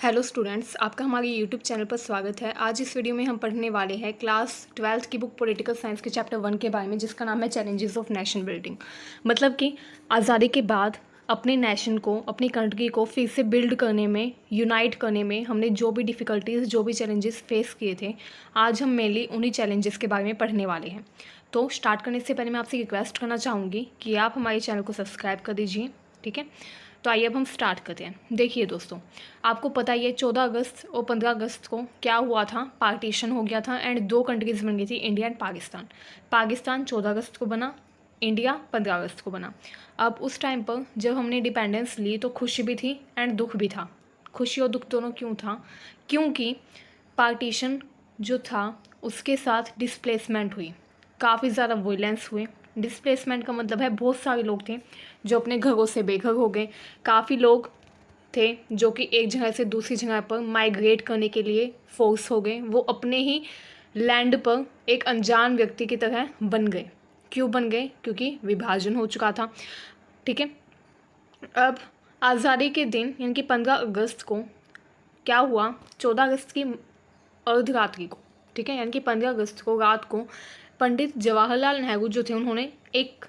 Hello students, आपका हमारे YouTube channel पर स्वागत है। आज इस वीडियो में हम पढ़ने वाले हैं क्लास 12th की बुक पॉलिटिकल साइंस के चैप्टर 1 के बारे में, जिसका नाम है चैलेंजेस ऑफ नेशन बिल्डिंग। मतलब कि आज़ादी के बाद अपने नेशन को, अपनी कंट्री को फिर से बिल्ड करने में, यूनाइट करने में हमने जो भी डिफ़िकल्टीज़, जो भी चैलेंजेस फेस किए थे, आज हम मेनली उन्हीं चैलेंजेस के बारे में पढ़ने वाले हैं। तो स्टार्ट करने से पहले मैं आपसे रिक्वेस्ट करना चाहूँगी कि आप हमारे चैनल को सब्सक्राइब कर दीजिए, ठीक है। तो आइए अब हम स्टार्ट करते हैं। देखिए दोस्तों, आपको पता ही है 14 अगस्त और 15 अगस्त को क्या हुआ था, पार्टीशन हो गया था एंड दो कंट्रीज़ बन गई थी, इंडिया एंड पाकिस्तान। पाकिस्तान 14 अगस्त को बना, इंडिया 15 अगस्त को बना। अब उस टाइम पर जब हमने इंडिपेंडेंस ली तो खुशी भी थी एंड दुख भी था। खुशी और दुख दोनों क्यों था? क्योंकि पार्टीशन जो था उसके साथ डिस्प्लेसमेंट हुई, काफ़ी ज़्यादा वॉयलेंस हुए। डिस्प्लेसमेंट का मतलब है बहुत सारे लोग थे जो अपने घरों से बेघर हो गए। काफ़ी लोग थे जो कि एक जगह से दूसरी जगह पर माइग्रेट करने के लिए फोर्स हो गए। वो अपने ही लैंड पर एक अनजान व्यक्ति की तरह बन गए। क्यों बन गए? क्योंकि विभाजन हो चुका था, ठीक है। अब आज़ादी के दिन यानी कि 15 अगस्त को क्या हुआ, 14 अगस्त की अर्धरात्रि को, ठीक है, यानी कि 15 अगस्त को रात को पंडित जवाहरलाल नेहरू जो थे उन्होंने एक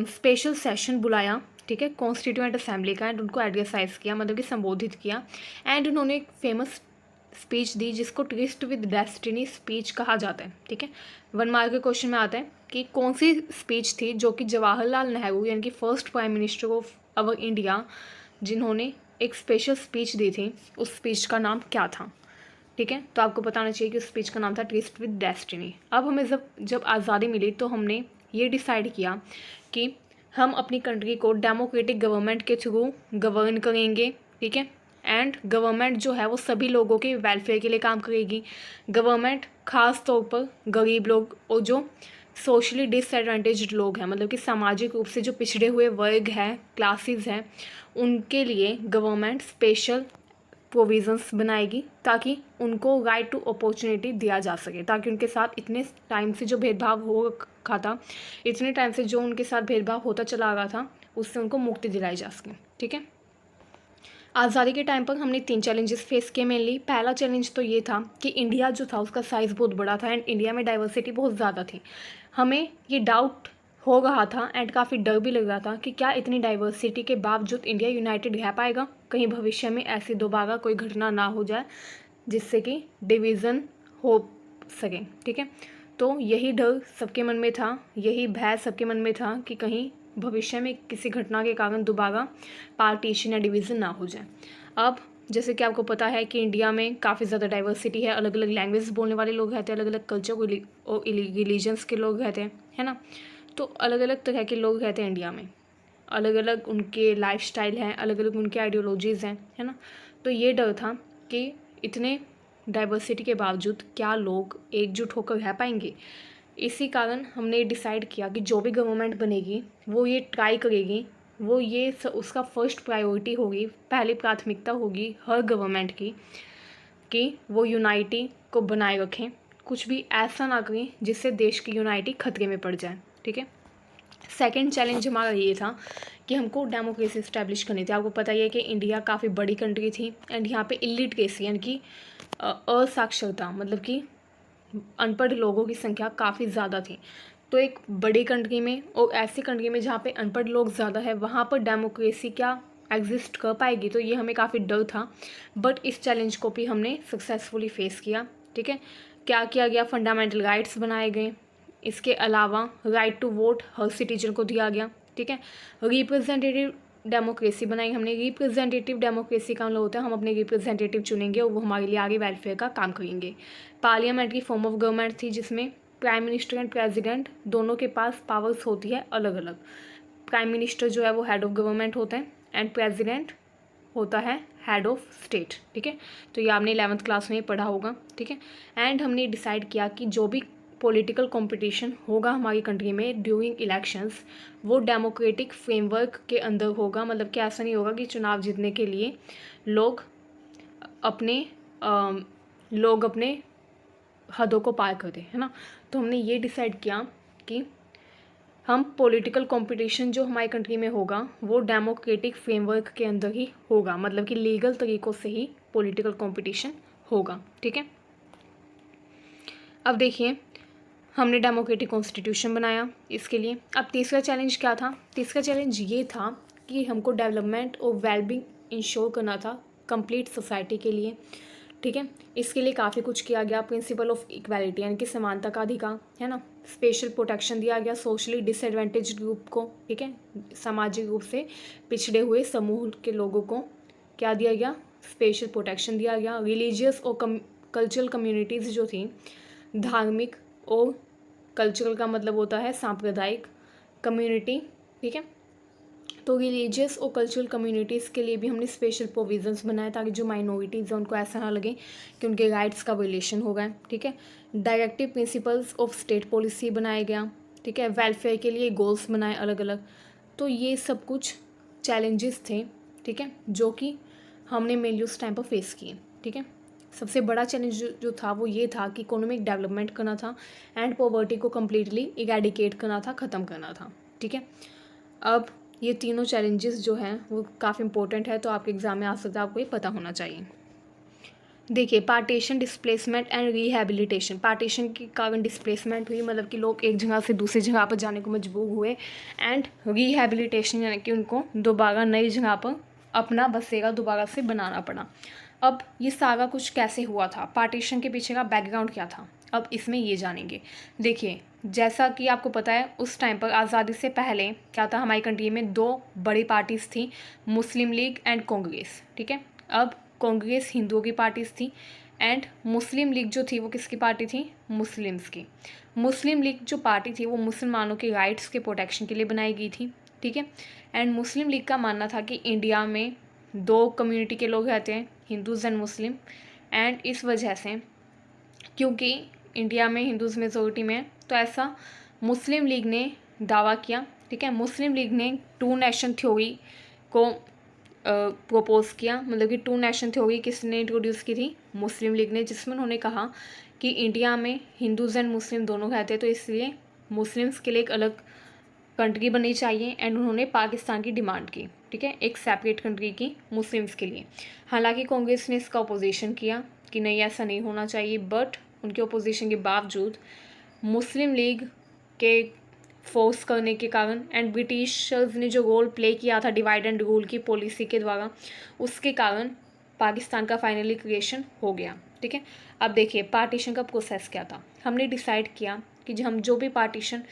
स्पेशल सेशन बुलाया, ठीक है, कॉन्स्टिट्यूएंट असेंबली का, एंड उनको एड्रेसाइज किया, मतलब कि संबोधित किया। एंड उन्होंने एक फेमस स्पीच दी जिसको ट्विस्ट विद डेस्टिनी स्पीच कहा जाता है, ठीक है। 1 मार्क के क्वेश्चन में आता है कि कौन सी स्पीच थी जो कि जवाहरलाल नेहरू यानी कि first prime minister of our India, जिन्होंने एक स्पेशल स्पीच दी थी, उस स्पीच का नाम क्या था, ठीक है। तो आपको बताना चाहिए कि उस स्पीच का नाम था ट्विस्ट विद डेस्टिनी। अब हमें जब आज़ादी मिली तो हमने ये डिसाइड किया कि हम अपनी कंट्री को डेमोक्रेटिक गवर्नमेंट के थ्रू गवर्न करेंगे, ठीक है। एंड गवर्नमेंट जो है वो सभी लोगों के वेलफेयर के लिए काम करेगी। गवर्नमेंट ख़ास तौर पर गरीब लोग और जो सोशली डिसएडवांटेज्ड लोग हैं, मतलब कि सामाजिक रूप से जो पिछड़े हुए वर्ग हैं, क्लासेस हैं, उनके लिए गवर्नमेंट स्पेशल प्रोविज़न्स बनाएगी ताकि उनको राइट टू अपॉर्चुनिटी दिया जा सके, ताकि उनके साथ इतने टाइम से जो भेदभाव हो रखा था, इतने टाइम से जो उनके साथ भेदभाव होता चला आ रहा था, उससे उनको मुक्ति दिलाई जा सके, ठीक है। आज़ादी के टाइम पर हमने 3 चैलेंजेस फेस किए मेनली। पहला चैलेंज तो ये था कि इंडिया जो था उसका साइज़ बहुत बड़ा था एंड इंडिया में डाइवर्सिटी बहुत ज़्यादा थी। हमें ये डाउट हो रहा था एंड काफ़ी डर भी लग रहा था कि क्या इतनी डाइवर्सिटी के बावजूद इंडिया यूनाइटेड रह पाएगा, कहीं भविष्य में ऐसी दोबारा कोई घटना ना हो जाए जिससे कि डिवीज़न हो सके, ठीक है। तो यही डर सबके मन में था, यही भय सबके मन में था कि कहीं भविष्य में किसी घटना के कारण दोबारा पार्टीशन या डिवीज़न ना हो जाए। अब जैसे कि आपको पता है कि इंडिया में काफ़ी ज़्यादा डाइवर्सिटी है, अलग अलग लैंग्वेज बोलने वाले लोग रहते हैं, अलग अलग कल्चर और रिलीजन्स के लोग रहते हैं, है ना। तो अलग अलग तरह के लोग रहते हैं इंडिया में, अलग अलग उनके लाइफस्टाइल हैं, अलग अलग उनके आइडियोलॉजीज़ हैं, है ना। तो ये डर था कि इतने डाइवर्सिटी के बावजूद क्या लोग एकजुट होकर रह पाएंगे। इसी कारण हमने डिसाइड किया कि जो भी गवर्नमेंट बनेगी वो ये ट्राई करेगी, वो ये उसका फर्स्ट प्रायोरिटी होगी, पहली प्राथमिकता होगी हर गवर्नमेंट की कि वो यूनाइटी को बनाए रखें, कुछ भी ऐसा ना करें जिससे देश की यूनाइटी खतरे में पड़ जाए, ठीक है। सेकंड चैलेंज हमारा ये था कि हमको डेमोक्रेसी इस्टेब्लिश करनी थी। आपको पता ही है कि इंडिया काफ़ी बड़ी कंट्री थी एंड यहाँ पे इलिटरेसी यानी कि असाक्षरता, मतलब कि अनपढ़ लोगों की संख्या काफ़ी ज़्यादा थी। तो एक बड़ी कंट्री में और ऐसी कंट्री में जहाँ पे अनपढ़ लोग ज़्यादा है, वहाँ पर डेमोक्रेसी क्या एग्जिस्ट कर पाएगी, तो ये हमें काफ़ी डर था। बट इस चैलेंज को भी हमने सक्सेसफुली फेस किया, ठीक है। क्या किया गया? फंडामेंटल राइट्स बनाए गए, इसके अलावा राइट टू वोट हर सिटीजन को दिया गया, ठीक है। रिप्रेजेंटेटिव डेमोक्रेसी बनाई हमने। रिप्रेजेंटेटिव डेमोक्रेसी का मतलब होता है हम अपने रिप्रेजेंटेटिव चुनेंगे और वो हमारे लिए आगे वेलफेयर का काम करेंगे। पार्लियामेंट्री फॉर्म ऑफ गवर्नमेंट थी जिसमें प्राइम मिनिस्टर एंड प्रेसिडेंट दोनों के पास पावर्स होती है अलग अलग। प्राइम मिनिस्टर जो है वो हेड ऑफ गवर्नमेंट होता है एंड प्रेसिडेंट होता है हेड ऑफ स्टेट, ठीक है। तो ये आपने 11th क्लास में ही पढ़ा होगा, ठीक है। एंड हमने डिसाइड किया कि जो भी पॉलिटिकल कंपटीशन होगा हमारी कंट्री में ड्यूरिंग इलेक्शंस, वो डेमोक्रेटिक फ्रेमवर्क के अंदर होगा। मतलब कि ऐसा नहीं होगा कि चुनाव जीतने के लिए लोग अपने हदों को पार कर दें, है ना। तो हमने ये डिसाइड किया कि हम पॉलिटिकल कंपटीशन जो हमारी कंट्री में होगा वो डेमोक्रेटिक फ्रेमवर्क के अंदर ही होगा, मतलब कि लीगल तरीक़ों से ही पॉलिटिकल कंपटीशन होगा, ठीक है। अब देखिए, हमने डेमोक्रेटिक कॉन्स्टिट्यूशन बनाया इसके लिए। अब तीसरा चैलेंज क्या था? तीसरा चैलेंज ये था कि हमको डेवलपमेंट और वेलबींग इंश्योर करना था कंप्लीट सोसाइटी के लिए, ठीक है। इसके लिए काफ़ी कुछ किया गया। प्रिंसिपल ऑफ इक्वालिटी यानी कि समानता का अधिकार, है ना। स्पेशल प्रोटेक्शन दिया गया सोशली डिसएडवांटेज ग्रुप को, ठीक है। सामाजिक रूप से पिछड़े हुए समूह के लोगों को क्या दिया गया? स्पेशल प्रोटेक्शन दिया गया। रिलीजियस और कल्चरल कम्युनिटीज़ जो थी, धार्मिक और कल्चरल का मतलब होता है सांप्रदायिक कम्युनिटी, ठीक है। तो रिलीजियस और कल्चरल कम्युनिटीज़ के लिए भी हमने स्पेशल प्रोविजंस बनाए ताकि जो माइनॉरिटीज़ हैं उनको ऐसा ना लगे कि उनके राइट्स का विलेशन हो गया, ठीक है। Directive principles of state policy बनाया गया, ठीक है। वेलफेयर के लिए गोल्स बनाए अलग अलग। तो ये सब कुछ चैलेंजेस थे, ठीक है, जो कि हमने मेनली उस टाइम पर फेस किए, ठीक है। सबसे बड़ा चैलेंज जो था वो ये था कि इकोनॉमिक डेवलपमेंट करना था एंड पॉवर्टी को कम्प्लीटली इरेडिकेट करना था, ख़त्म करना था, ठीक है। अब ये तीनों चैलेंजेस जो हैं वो काफ़ी इंपॉर्टेंट है, तो आपके एग्ज़ाम में आ सकता है, आपको ये पता होना चाहिए। देखिए, partition, displacement and rehabilitation. Partition के कारण डिस्प्लेसमेंट हुई, मतलब कि लोग एक जगह से दूसरी जगह पर जाने को मजबूर हुए। एंड रिहैबिलिटेशन यानी कि उनको दोबारा नई जगह पर अपना बसेरा दोबारा से बनाना पड़ा। अब ये सारा कुछ कैसे हुआ था, पार्टीशन के पीछे का बैकग्राउंड क्या था, अब इसमें ये जानेंगे। देखिए, जैसा कि आपको पता है उस टाइम पर आज़ादी से पहले क्या था, हमारी कंट्री में दो बड़ी पार्टीज़ थी, मुस्लिम लीग एंड कांग्रेस, ठीक है। अब कांग्रेस हिंदुओं की पार्टीज़ थी एंड मुस्लिम लीग जो थी वो किसकी पार्टी थी? मुस्लिम्स की। मुस्लिम लीग जो पार्टी थी वो मुसलमानों के राइट्स के प्रोटेक्शन के लिए बनाई गई थी, ठीक है। एंड मुस्लिम लीग का मानना था कि इंडिया में दो कम्युनिटी के लोग रहते हैं, हिंदूज़ एंड मुस्लिम, एंड इस वजह से क्योंकि इंडिया में हिंदूज़ मेजोरिटी में, तो ऐसा मुस्लिम लीग ने दावा किया, ठीक है। मुस्लिम लीग ने टू नेशन थ्योरी को प्रोपोज़ किया, मतलब कि टू नेशन थ्योरी किसने इंट्रोड्यूस की थी? मुस्लिम लीग ने, जिसमें उन्होंने कहा कि इंडिया में हिंदूज़ एंड मुस्लिम दोनों रहते हैं, तो इसलिए मुस्लिम्स के लिए एक अलग कंट्री बननी चाहिए। एंड उन्होंने पाकिस्तान की डिमांड की, ठीक है, एक सेपरेट कंट्री की मुस्लिम्स के लिए। हालांकि कांग्रेस ने इसका अपोजिशन किया कि नहीं, ऐसा नहीं होना चाहिए, बट उनके अपोजिशन के बावजूद मुस्लिम लीग के फोर्स करने के कारण एंड ब्रिटिशर्स ने जो रोल प्ले किया था डिवाइड एंड रूल की पॉलिसी के द्वारा, उसके कारण पाकिस्तान का फाइनली क्रिएशन हो गया, ठीक है। अब देखिए, पार्टीशन का प्रोसेस क्या था। हमने डिसाइड किया कि हम जो भी पार्टीशन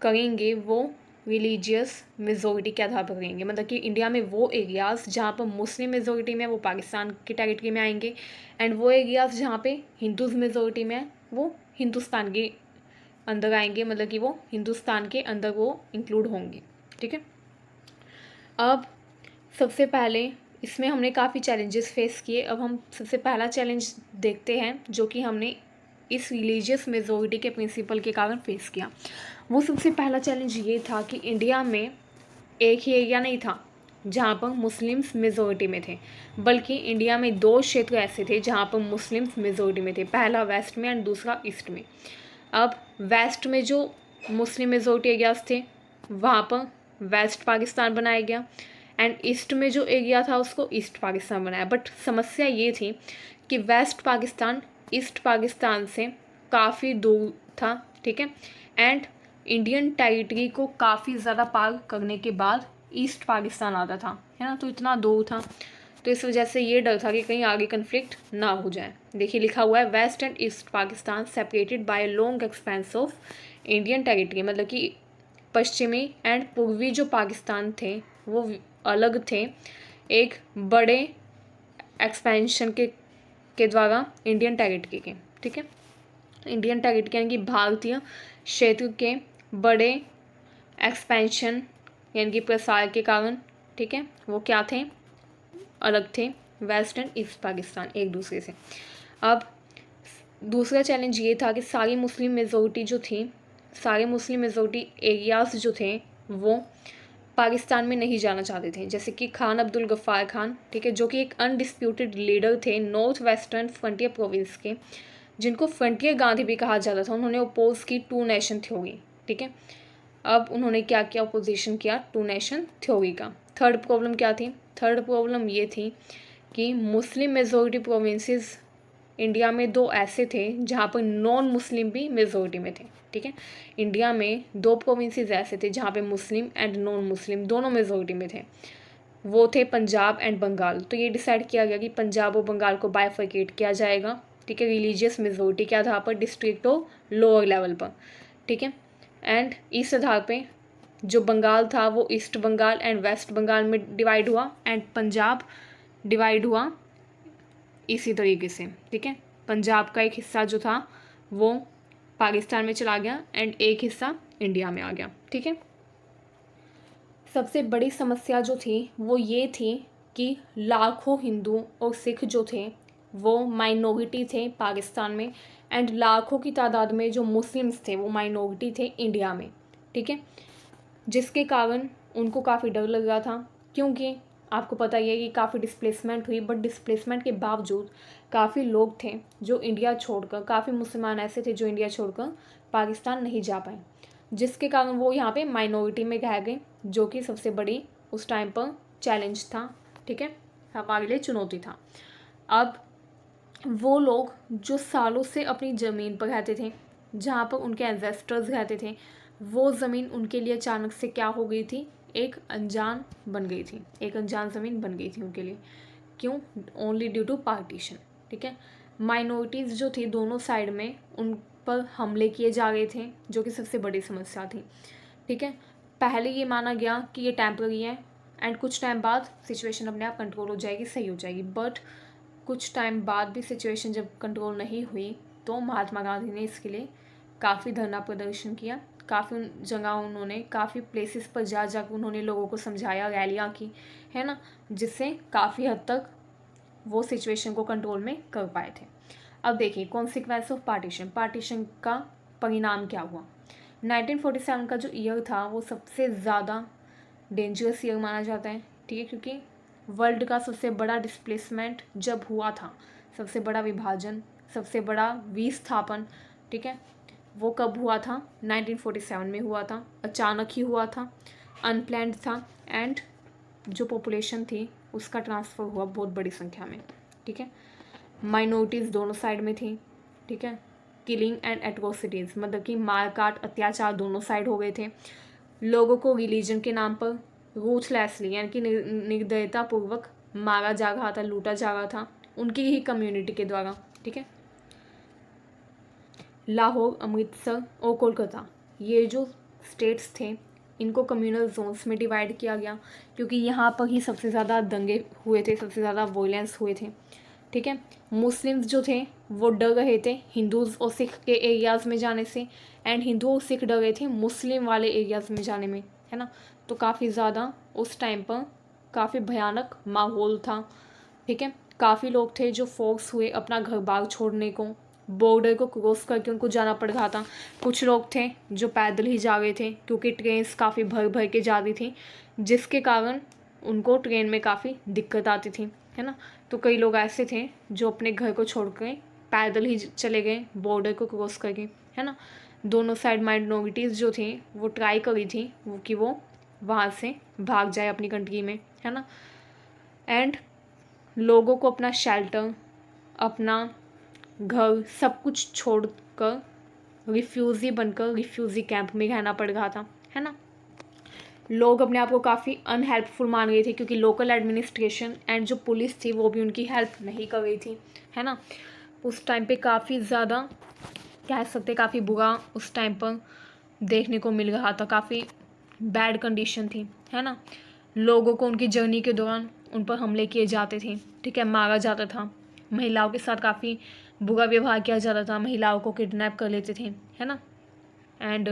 करेंगे वो रिलीजियस मेजोरिटी के आधार पर करेंगे, मतलब कि इंडिया में वो एरियाज़ जहाँ पर मुस्लिम मेजोरिटी में वो पाकिस्तान की टेरिटरी में आएंगे, एंड वो एरियाज़ जहाँ पे हिंदूज़ मेजोरिटी में वो हिंदुस्तान के अंदर आएंगे, मतलब कि वो हिंदुस्तान के अंदर वो इंक्लूड होंगे, ठीक है। अब सबसे पहले इसमें हमने काफ़ी चैलेंजेस फेस किए। अब हम सबसे पहला चैलेंज देखते हैं जो कि हमने इस रिलीजियस मेजोरिटी के प्रिंसिपल के कारण फेस किया। वो सबसे पहला चैलेंज ये था कि इंडिया में एक ही एरिया नहीं था जहाँ पर मुस्लिम्स मेजोरिटी में थे, बल्कि इंडिया में दो क्षेत्र ऐसे थे जहाँ पर मुस्लिम्स मेजोरिटी में थे, पहला वेस्ट में एंड दूसरा ईस्ट में। अब वेस्ट में जो मुस्लिम मेजोरिटी एरियाज थे वहाँ पर वेस्ट पाकिस्तान बनाया गया, एंड ईस्ट में जो एरिया था उसको ईस्ट पाकिस्तान बनाया। बट समस्या ये थी कि वेस्ट पाकिस्तान ईस्ट पाकिस्तान से काफ़ी दूर था, ठीक है। एंड इंडियन टेरिटरी को काफ़ी ज़्यादा पार करने के बाद ईस्ट पाकिस्तान आता था, है ना, तो इतना दूर था, तो इस वजह से ये डर था कि कहीं आगे कन्फ्लिक्ट ना हो जाए। देखिए, लिखा हुआ है west and east Pakistan separated by long expanse of Indian territory, मतलब कि पश्चिमी एंड पूर्वी जो पाकिस्तान थे वो अलग थे एक बड़े एक्सपेंशन के द्वारा इंडियन टेरिटरी के, ठीक है। इंडियन टेरिटरी यानी कि भारतीय क्षेत्र के बड़े एक्सपेंशन यानी कि प्रसार के कारण, ठीक है, वो क्या थे? अलग थे, वेस्ट एंड ईस्ट पाकिस्तान एक दूसरे से। अब दूसरा चैलेंज ये था कि सारी मुस्लिम मेजोरिटी जो थी, सारे मुस्लिम मेजोरिटी एरियाज़ जो थे वो पाकिस्तान में नहीं जाना चाहते थे, जैसे कि खान अब्दुल गफ्फार खान, ठीक है, जो कि एक अनडिस्प्यूटेड लीडर थे नॉर्थ वेस्टर्न फ्रंटियर प्रोविंस के, जिनको फ्रंटियर गांधी भी कहा जाता था। उन्होंने अपोज की टू नेशन थ्योरी, ठीक है। अब उन्होंने क्या किया, अपोजिशन किया टू नेशन थ्योरी का। थर्ड प्रॉब्लम क्या थी, थर्ड प्रॉब्लम ये थी कि मुस्लिम मेजॉरिटी प्रोविंसेस इंडिया में दो ऐसे थे जहाँ पर नॉन मुस्लिम भी मेजॉरिटी में थे। ठीक है, इंडिया में दो प्रोविंसेस ऐसे थे जहाँ पे मुस्लिम एंड नॉन मुस्लिम दोनों मेजॉरिटी में थे, वो थे पंजाब एंड बंगाल। तो ये डिसाइड किया गया कि पंजाब और बंगाल को बाइफर्केट किया जाएगा। ठीक है, रिलीजियस मेजॉरिटी के आधार पर, डिस्ट्रिक्ट और लोअर लेवल पर। ठीक है, एंड इस आधार पे जो बंगाल था वो east Bengal and west Bengal में डिवाइड हुआ, एंड पंजाब डिवाइड हुआ इसी तरीके से। ठीक है, पंजाब का एक हिस्सा जो था वो पाकिस्तान में चला गया एंड एक हिस्सा इंडिया में आ गया। ठीक है, सबसे बड़ी समस्या जो थी वो ये थी कि लाखों हिंदू और सिख जो थे वो माइनॉरिटी थे पाकिस्तान में, एंड लाखों की तादाद में जो मुस्लिम्स थे वो माइनॉरिटी थे इंडिया में। ठीक है, जिसके कारण उनको काफ़ी डर लग रहा था, क्योंकि आपको पता ही है कि काफ़ी डिस्प्लेसमेंट हुई, बट डिस्प्लेसमेंट के बावजूद काफ़ी लोग थे जो इंडिया छोड़कर, काफ़ी मुसलमान ऐसे थे जो इंडिया छोड़कर पाकिस्तान नहीं जा पाए, जिसके कारण वो यहाँ पे माइनॉरिटी में रह गए, जो कि सबसे बड़ी उस टाइम पर चैलेंज था। ठीक है, हमारे लिए चुनौती था। अब वो लोग जो सालों से अपनी ज़मीन पर रहते थे, जहाँ पर उनके एंसेस्टर्स रहते थे, वो ज़मीन उनके लिए अचानक से क्या हो गई थी, एक अनजान बन गई थी, एक अनजान ज़मीन बन गई थी उनके लिए। क्यों? Only due to partition. ठीक है, माइनॉरिटीज़ जो थी दोनों साइड में, उन पर हमले किए जा रहे थे, जो कि सबसे बड़ी समस्या थी। ठीक है, पहले ये माना गया कि ये टेम्पररी है एंड कुछ टाइम बाद सिचुएशन अपने आप कंट्रोल हो जाएगी, सही हो जाएगी, बट कुछ टाइम बाद भी सिचुएशन जब कंट्रोल नहीं हुई तो महात्मा गांधी ने इसके लिए काफ़ी धरना प्रदर्शन किया, काफ़ी जगह उन्होंने, काफ़ी प्लेसेस पर जा जाकर उन्होंने लोगों को समझाया, रैलियाँ की, है ना, जिससे काफ़ी हद तक वो सिचुएशन को कंट्रोल में कर पाए थे। अब देखिए कॉन्सिक्वेंस ऑफ पार्टीशन, पार्टीशन का परिणाम क्या हुआ। 1947 का जो ईयर था वो सबसे ज़्यादा डेंजरस ईयर माना जाता है। ठीक है, क्योंकि वर्ल्ड का सबसे बड़ा डिस्प्लेसमेंट जब हुआ था, सबसे बड़ा विभाजन, सबसे बड़ा विस्थापन, ठीक है, वो कब हुआ था, 1947 में हुआ था। अचानक ही हुआ था, अनप्लैन्ड था, एंड जो पॉपुलेशन थी उसका ट्रांसफ़र हुआ बहुत बड़ी संख्या में। ठीक है, माइनॉरिटीज़ दोनों साइड में थी। ठीक है, किलिंग एंड एट्रोसिटीज़, मतलब कि मार काट, अत्याचार दोनों साइड हो गए थे। लोगों को रिलीजन के नाम पर रूथलेसली यानी कि निर्दयतापूर्वक मारा जा रहा था, लूटा जा रहा था उनकी ही कम्युनिटी के द्वारा। ठीक है, लाहौर, अमृतसर और कोलकाता, ये जो स्टेट्स थे इनको कम्युनल जोन्स में डिवाइड किया गया, क्योंकि यहाँ पर ही सबसे ज़्यादा दंगे हुए थे, सबसे ज़्यादा वॉयलेंस हुए थे। ठीक है, मुस्लिम्स जो थे वो डर रहे थे हिंदूज़ और सिख के एरियाज़ में जाने से, एंड हिंदू और सिख डर रहे थे मुस्लिम वाले एरियाज़ में जाने में, है ना। तो काफ़ी ज़्यादा उस टाइम पर काफ़ी भयानक माहौल था। ठीक है, काफ़ी लोग थे जो फोर्स हुए अपना घर बार छोड़ने को, बॉर्डर को क्रॉस करके उनको जाना पड़ रहा था। कुछ लोग थे जो पैदल ही जा रहे थे, क्योंकि ट्रेन्स काफ़ी भर भर के जा रही थी, जिसके कारण उनको ट्रेन में काफ़ी दिक्कत आती थी, है ना। तो कई लोग ऐसे थे जो अपने घर को छोड़ कर पैदल ही चले गए बॉर्डर को क्रॉस करके, है ना। दोनों साइड माइनॉरिटीज़ जो थी वो ट्राई करी थी वो कि वो वहाँ से भाग जाए अपनी कंट्री में, है ना। एंड लोगों को अपना शेल्टर, अपना घर, सब कुछ छोड़कर रिफ्यूज़ी बनकर रिफ्यूज़ी कैंप में रहना पड़ रहा था, है ना। लोग अपने आप को काफ़ी अनहेल्पफुल मान रहे थे, क्योंकि लोकल एडमिनिस्ट्रेशन एंड जो पुलिस थी वो भी उनकी हेल्प नहीं कर रही थी, है ना। उस टाइम पे काफ़ी ज़्यादा कह सकते, काफ़ी बुरा उस टाइम पर देखने को मिल रहा था, काफ़ी बैड कंडीशन थी, है ना। लोगों को उनकी जर्नी के दौरान उन पर हमले किए जाते थे, ठीक है, मारा जाता था। महिलाओं के साथ काफ़ी बुरा व्यवहार किया जाता था, महिलाओं को किडनैप कर लेते थे, है ना। एंड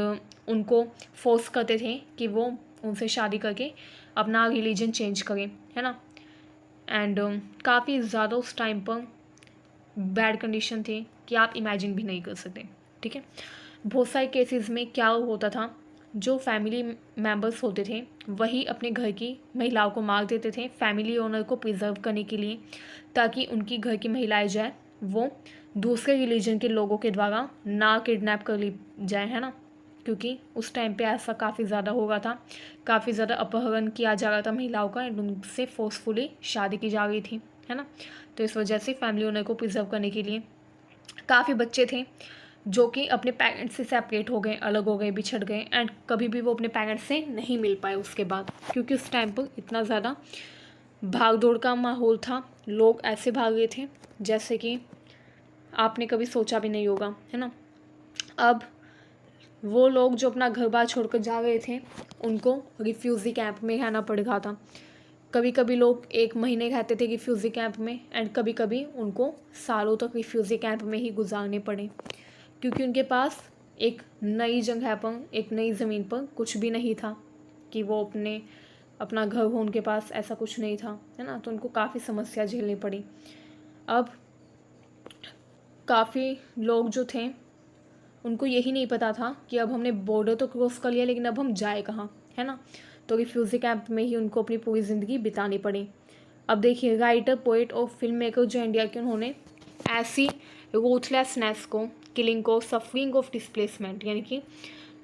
उनको फोर्स करते थे कि वो उनसे शादी करके अपना रिलीजन चेंज करें, है ना। एंड काफ़ी ज़्यादा उस टाइम पर बैड कंडीशन थी कि आप इमेजिन भी नहीं कर सकते। ठीक है, बहुत सारे केसेस में क्या होता था, जो फैमिली मेम्बर्स होते थे वही अपने घर की महिलाओं को मार देते थे फैमिली ओनर को प्रिजर्व करने के लिए, ताकि उनकी घर की महिलाएं जाए वो दूसरे रिलीजन के लोगों के द्वारा ना किडनैप कर ली जाए, है ना। क्योंकि उस टाइम पे ऐसा काफ़ी ज़्यादा हो रहा था, काफ़ी ज़्यादा अपहरण किया जा रहा था महिलाओं का एंड उनसे फोर्सफुली शादी की जा रही थी, है ना। तो इस वजह से फैमिली ओनर को प्रिजर्व करने के लिए काफ़ी बच्चे थे जो कि अपने पेरेंट्स से सेपरेट हो गए, अलग हो गए, बिछड़ गए एंड कभी भी वो अपने पेरेंट्स से नहीं मिल पाए उसके बाद, क्योंकि उस टाइम पर इतना ज़्यादा भाग दौड़ का माहौल था। लोग ऐसे भाग रहे थे जैसे कि आपने कभी सोचा भी नहीं होगा, है ना। अब वो लोग जो अपना घर बार छोड़कर जा रहे थे उनको रिफ्यूज़ी कैंप में रहना पड़ रहा था। कभी कभी लोग 1 महीने रहते थे रिफ्यूज़ी कैंप में एंड कभी कभी उनको सालों तक रिफ्यूज़ी कैंप में ही गुजारने पड़े, क्योंकि उनके पास एक नई जगह पर, एक नई ज़मीन पर कुछ भी नहीं था कि वो अपना घर हो उनके पास, ऐसा कुछ नहीं था, है ना। तो उनको काफ़ी समस्या झेलनी पड़ी। अब काफ़ी लोग जो थे उनको यही नहीं पता था कि अब हमने बॉर्डर तो क्रॉस कर लिया लेकिन अब हम जाए कहाँ, है ना। तो रिफ्यूज़ी कैंप में ही उनको अपनी पूरी ज़िंदगी बितानी पड़ी। अब देखिए, राइटर, पोइट और फिल्म मेकर जो इंडिया के, उन्होंने ऐसी रूथलेसनेस को, किलिंग को, सफरिंग ऑफ डिस्प्लेसमेंट यानी कि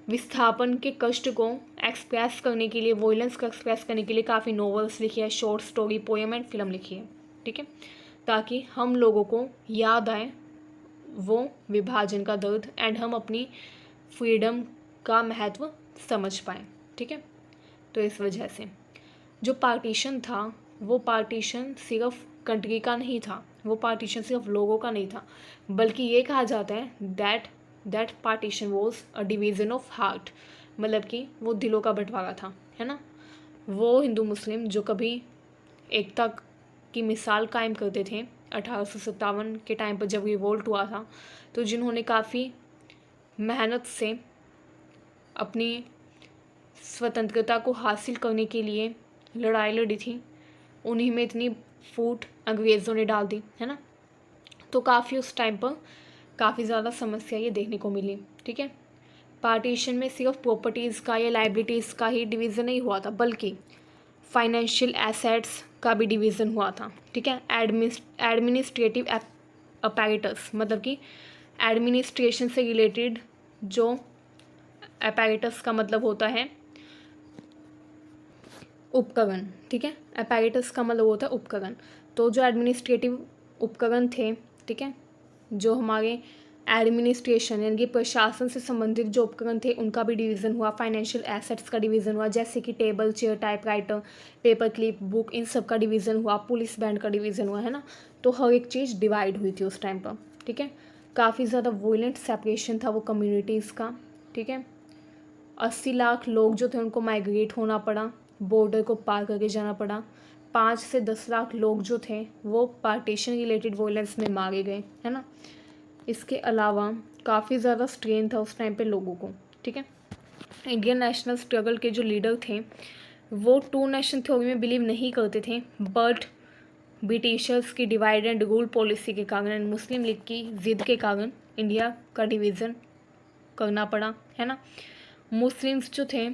विस्थापन के कष्ट को एक्सप्रेस करने के लिए, वॉयलेंस को एक्सप्रेस करने के लिए काफ़ी नॉवेल्स लिखी है, short story, poem and film लिखी है, ठीक है, ताकि हम लोगों को याद आए वो विभाजन का दर्द एंड हम अपनी फ्रीडम का महत्व समझ पाएँ, ठीक है। तो इस वजह से जो पार्टीशन था वो पार्टीशन सिर्फ कंट्री का नहीं था, वो पार्टीशन सिर्फ लोगों का नहीं था, बल्कि ये कहा जाता है that partition was a division of heart, मतलब कि वो दिलों का बंटवारा था, है ना। वो हिंदू मुस्लिम जो कभी एकता की मिसाल कायम करते थे 1857 के टाइम पर जब रिवोल्ट हुआ था, तो जिन्होंने काफ़ी मेहनत से अपनी स्वतंत्रता को हासिल करने के लिए लड़ाई लड़ी थी, उन्हीं में इतनी फूट अंग्रेज़ों ने डाल दी, है ना। तो काफ़ी उस टाइम पर काफ़ी ज़्यादा समस्या ये देखने को मिली, ठीक है। पार्टीशन में सिर्फ प्रॉपर्टीज़ का या लाइबिलिटीज़ का ही डिवीज़न नहीं हुआ था, बल्कि फाइनेंशियल एसेट्स का भी डिवीज़न हुआ था, ठीक है। एडमिनिस्ट्रेटिव अपैरेटस, मतलब कि एडमिनिस्ट्रेशन से रिलेटेड जो अपैरेटस का मतलब होता है उपकरण, ठीक है। अपैरेटस का मतलब होता है उपकरण। तो जो एडमिनिस्ट्रेटिव उपकरण थे, ठीक है, जो हमारे एडमिनिस्ट्रेशन यानी कि प्रशासन से संबंधित जो उपकरण थे उनका भी डिवीज़न हुआ। फाइनेंशियल एसेट्स का डिवीज़न हुआ, जैसे कि table, chair, typewriter, paper clip, book, इन सब का डिवीज़न हुआ। पुलिस बैंड का डिवीज़न हुआ, है ना। तो हर एक चीज़ डिवाइड हुई थी उस टाइम पर, ठीक है। काफ़ी ज़्यादा वॉयलेंट सेपरेशन था वो कम्युनिटीज़ का, ठीक है। 80 लाख लोग जो थे उनको माइग्रेट होना पड़ा, बॉर्डर को पार करके जाना पड़ा। 5 से 10 लाख लोग जो थे वो पार्टीशन रिलेटेड वॉयलेंस में मारे गए, है ना। इसके अलावा काफ़ी ज़्यादा स्ट्रेन था उस टाइम पे लोगों को, ठीक है। इंडियन नेशनल स्ट्रगल के जो लीडर थे वो टू नेशन थ्योरी में बिलीव नहीं करते थे, बट ब्रिटिशर्स की डिवाइड एंड रूल पॉलिसी के कारण एंड मुस्लिम लीग की ज़िद के कारण इंडिया का डिवीज़न करना पड़ा, है ना। मुस्लिम्स जो थे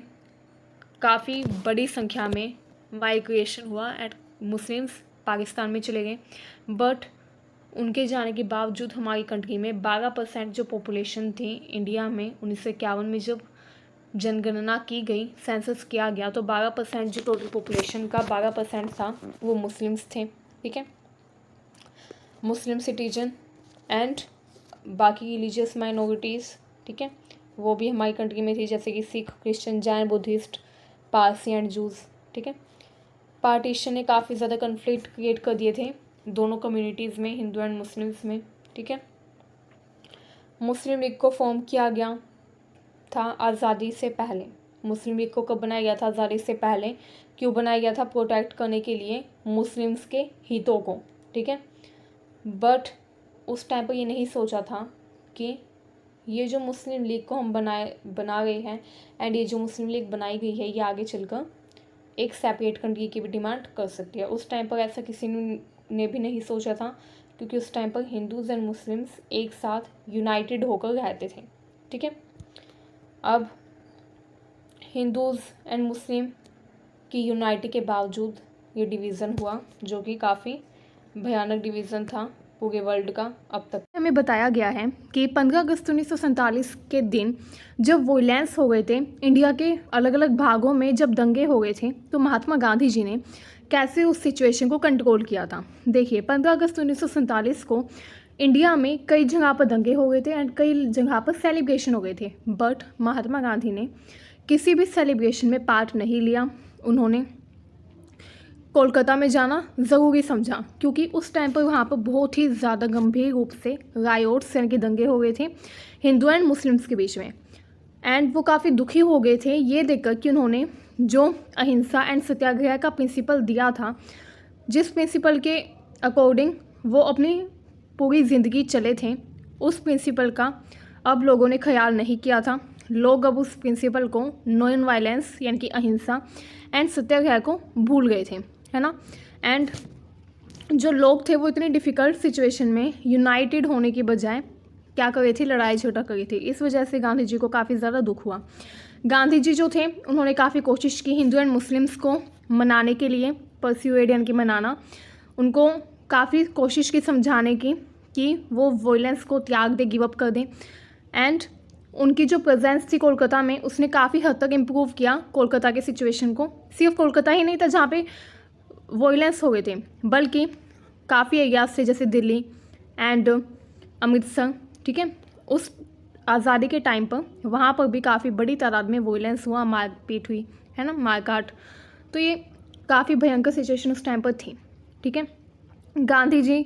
काफ़ी बड़ी संख्या में माइग्रेशन हुआ एंड मुस्लिम्स पाकिस्तान में चले गए, बट उनके जाने के बावजूद हमारी कंट्री में 12% जो पॉपुलेशन थी इंडिया में 1951 में जब जनगणना की गई, सेंसस किया गया, तो 12% जो टोटल पॉपुलेशन का 12% था वो मुस्लिम्स थे, ठीक है। मुस्लिम सिटीजन एंड बाकी रिलीजियस माइनॉरिटीज़, ठीक है, वो भी हमारी कंट्री में थी, जैसे कि Sikh, Christian, Jain, Buddhist, Parsi and juice, ठीक है। पार्टीशन ने काफ़ी ज़्यादा कन्फ्लिक्ट क्रिएट कर दिए थे दोनों कम्युनिटीज़ में, हिंदू एंड मुस्लिम्स में, ठीक है। मुस्लिम लीग को फॉर्म किया गया था आज़ादी से पहले। मुस्लिम लीग को कब बनाया गया था? आज़ादी से पहले। क्यों बनाया गया था? प्रोटेक्ट करने के लिए मुस्लिम्स के हितों को, ठीक है। बट उस टाइम पर ये नहीं सोचा था कि ये जो मुस्लिम लीग को हम बना गए हैं एंड ये जो मुस्लिम लीग बनाई गई है ये आगे चलकर एक सेपरेट कंट्री की भी डिमांड कर सकती है। उस टाइम पर ऐसा किसी ने भी नहीं सोचा था, क्योंकि उस टाइम पर हिंदूज़ एंड मुस्लिम्स एक साथ यूनाइटेड होकर रहते थे, ठीक है। अब हिंदूज़ एंड मुस्लिम की यूनाइटी के बावजूद ये डिवीज़न हुआ, जो कि काफ़ी भयानक डिवीज़न था पूरे वर्ल्ड का अब तक। हमें बताया गया है कि 15 अगस्त 1947 के दिन जब वॉयलेंस हो गए थे इंडिया के अलग अलग भागों में, जब दंगे हो गए थे, तो महात्मा गांधी जी ने कैसे उस सिचुएशन को कंट्रोल किया था। देखिए, 15 अगस्त 1947 को इंडिया में कई जगह पर दंगे हो गए थे एंड कई जगह पर सेलिब्रेशन हो गए थे, बट महात्मा गांधी ने किसी भी सेलिब्रेशन में पार्ट नहीं लिया। उन्होंने कोलकाता में जाना ज़रूरी समझा, क्योंकि उस टाइम पर वहाँ पर बहुत ही ज़्यादा गंभीर रूप से रायोट्स यानी कि दंगे हो गए थे हिंदू एंड मुस्लिम्स के बीच में। एंड वो काफ़ी दुखी हो गए थे ये देखकर कि उन्होंने जो अहिंसा एंड सत्याग्रह का प्रिंसिपल दिया था, जिस प्रिंसिपल के अकॉर्डिंग वो अपनी पूरी ज़िंदगी चले थे, उस प्रिंसिपल का अब लोगों ने ख्याल नहीं किया था। लोग अब उस प्रिंसिपल को नॉन वायलेंस यानी कि अहिंसा एंड सत्याग्रह को भूल गए थे, है ना। एंड जो लोग थे वो इतनी डिफ़िकल्ट सिचुएशन में यूनाइटेड होने की बजाय क्या कर रहे थे, लड़ाई झगड़ा कर रही थी। इस वजह से गांधी जी को काफ़ी ज़्यादा दुख हुआ। गांधी जी जो थे उन्होंने काफ़ी कोशिश की हिंदू एंड मुस्लिम्स को मनाने के लिए, परस्यूएड यानी कि मनाना, उनको काफ़ी कोशिश की समझाने की कि वो वॉयलेंस को त्याग दे, गिव अप कर दें। एंड उनकी जो प्रेजेंस थी कोलकाता में, उसने काफ़ी हद तक इम्प्रूव किया कोलकाता के सिचुएशन को। सिर्फ कोलकाता ही नहीं था जहाँ पे वॉयलेंस हो गए थे, बल्कि काफ़ी एरियाज थे जैसे दिल्ली एंड अमृतसर, ठीक है। उस आज़ादी के टाइम पर वहाँ पर भी काफ़ी बड़ी तादाद में वॉयलेंस हुआ, मारपीट हुई, है ना, मारकाट। तो ये काफ़ी भयंकर सिचुएशन उस टाइम पर थी, ठीक है। गांधी जी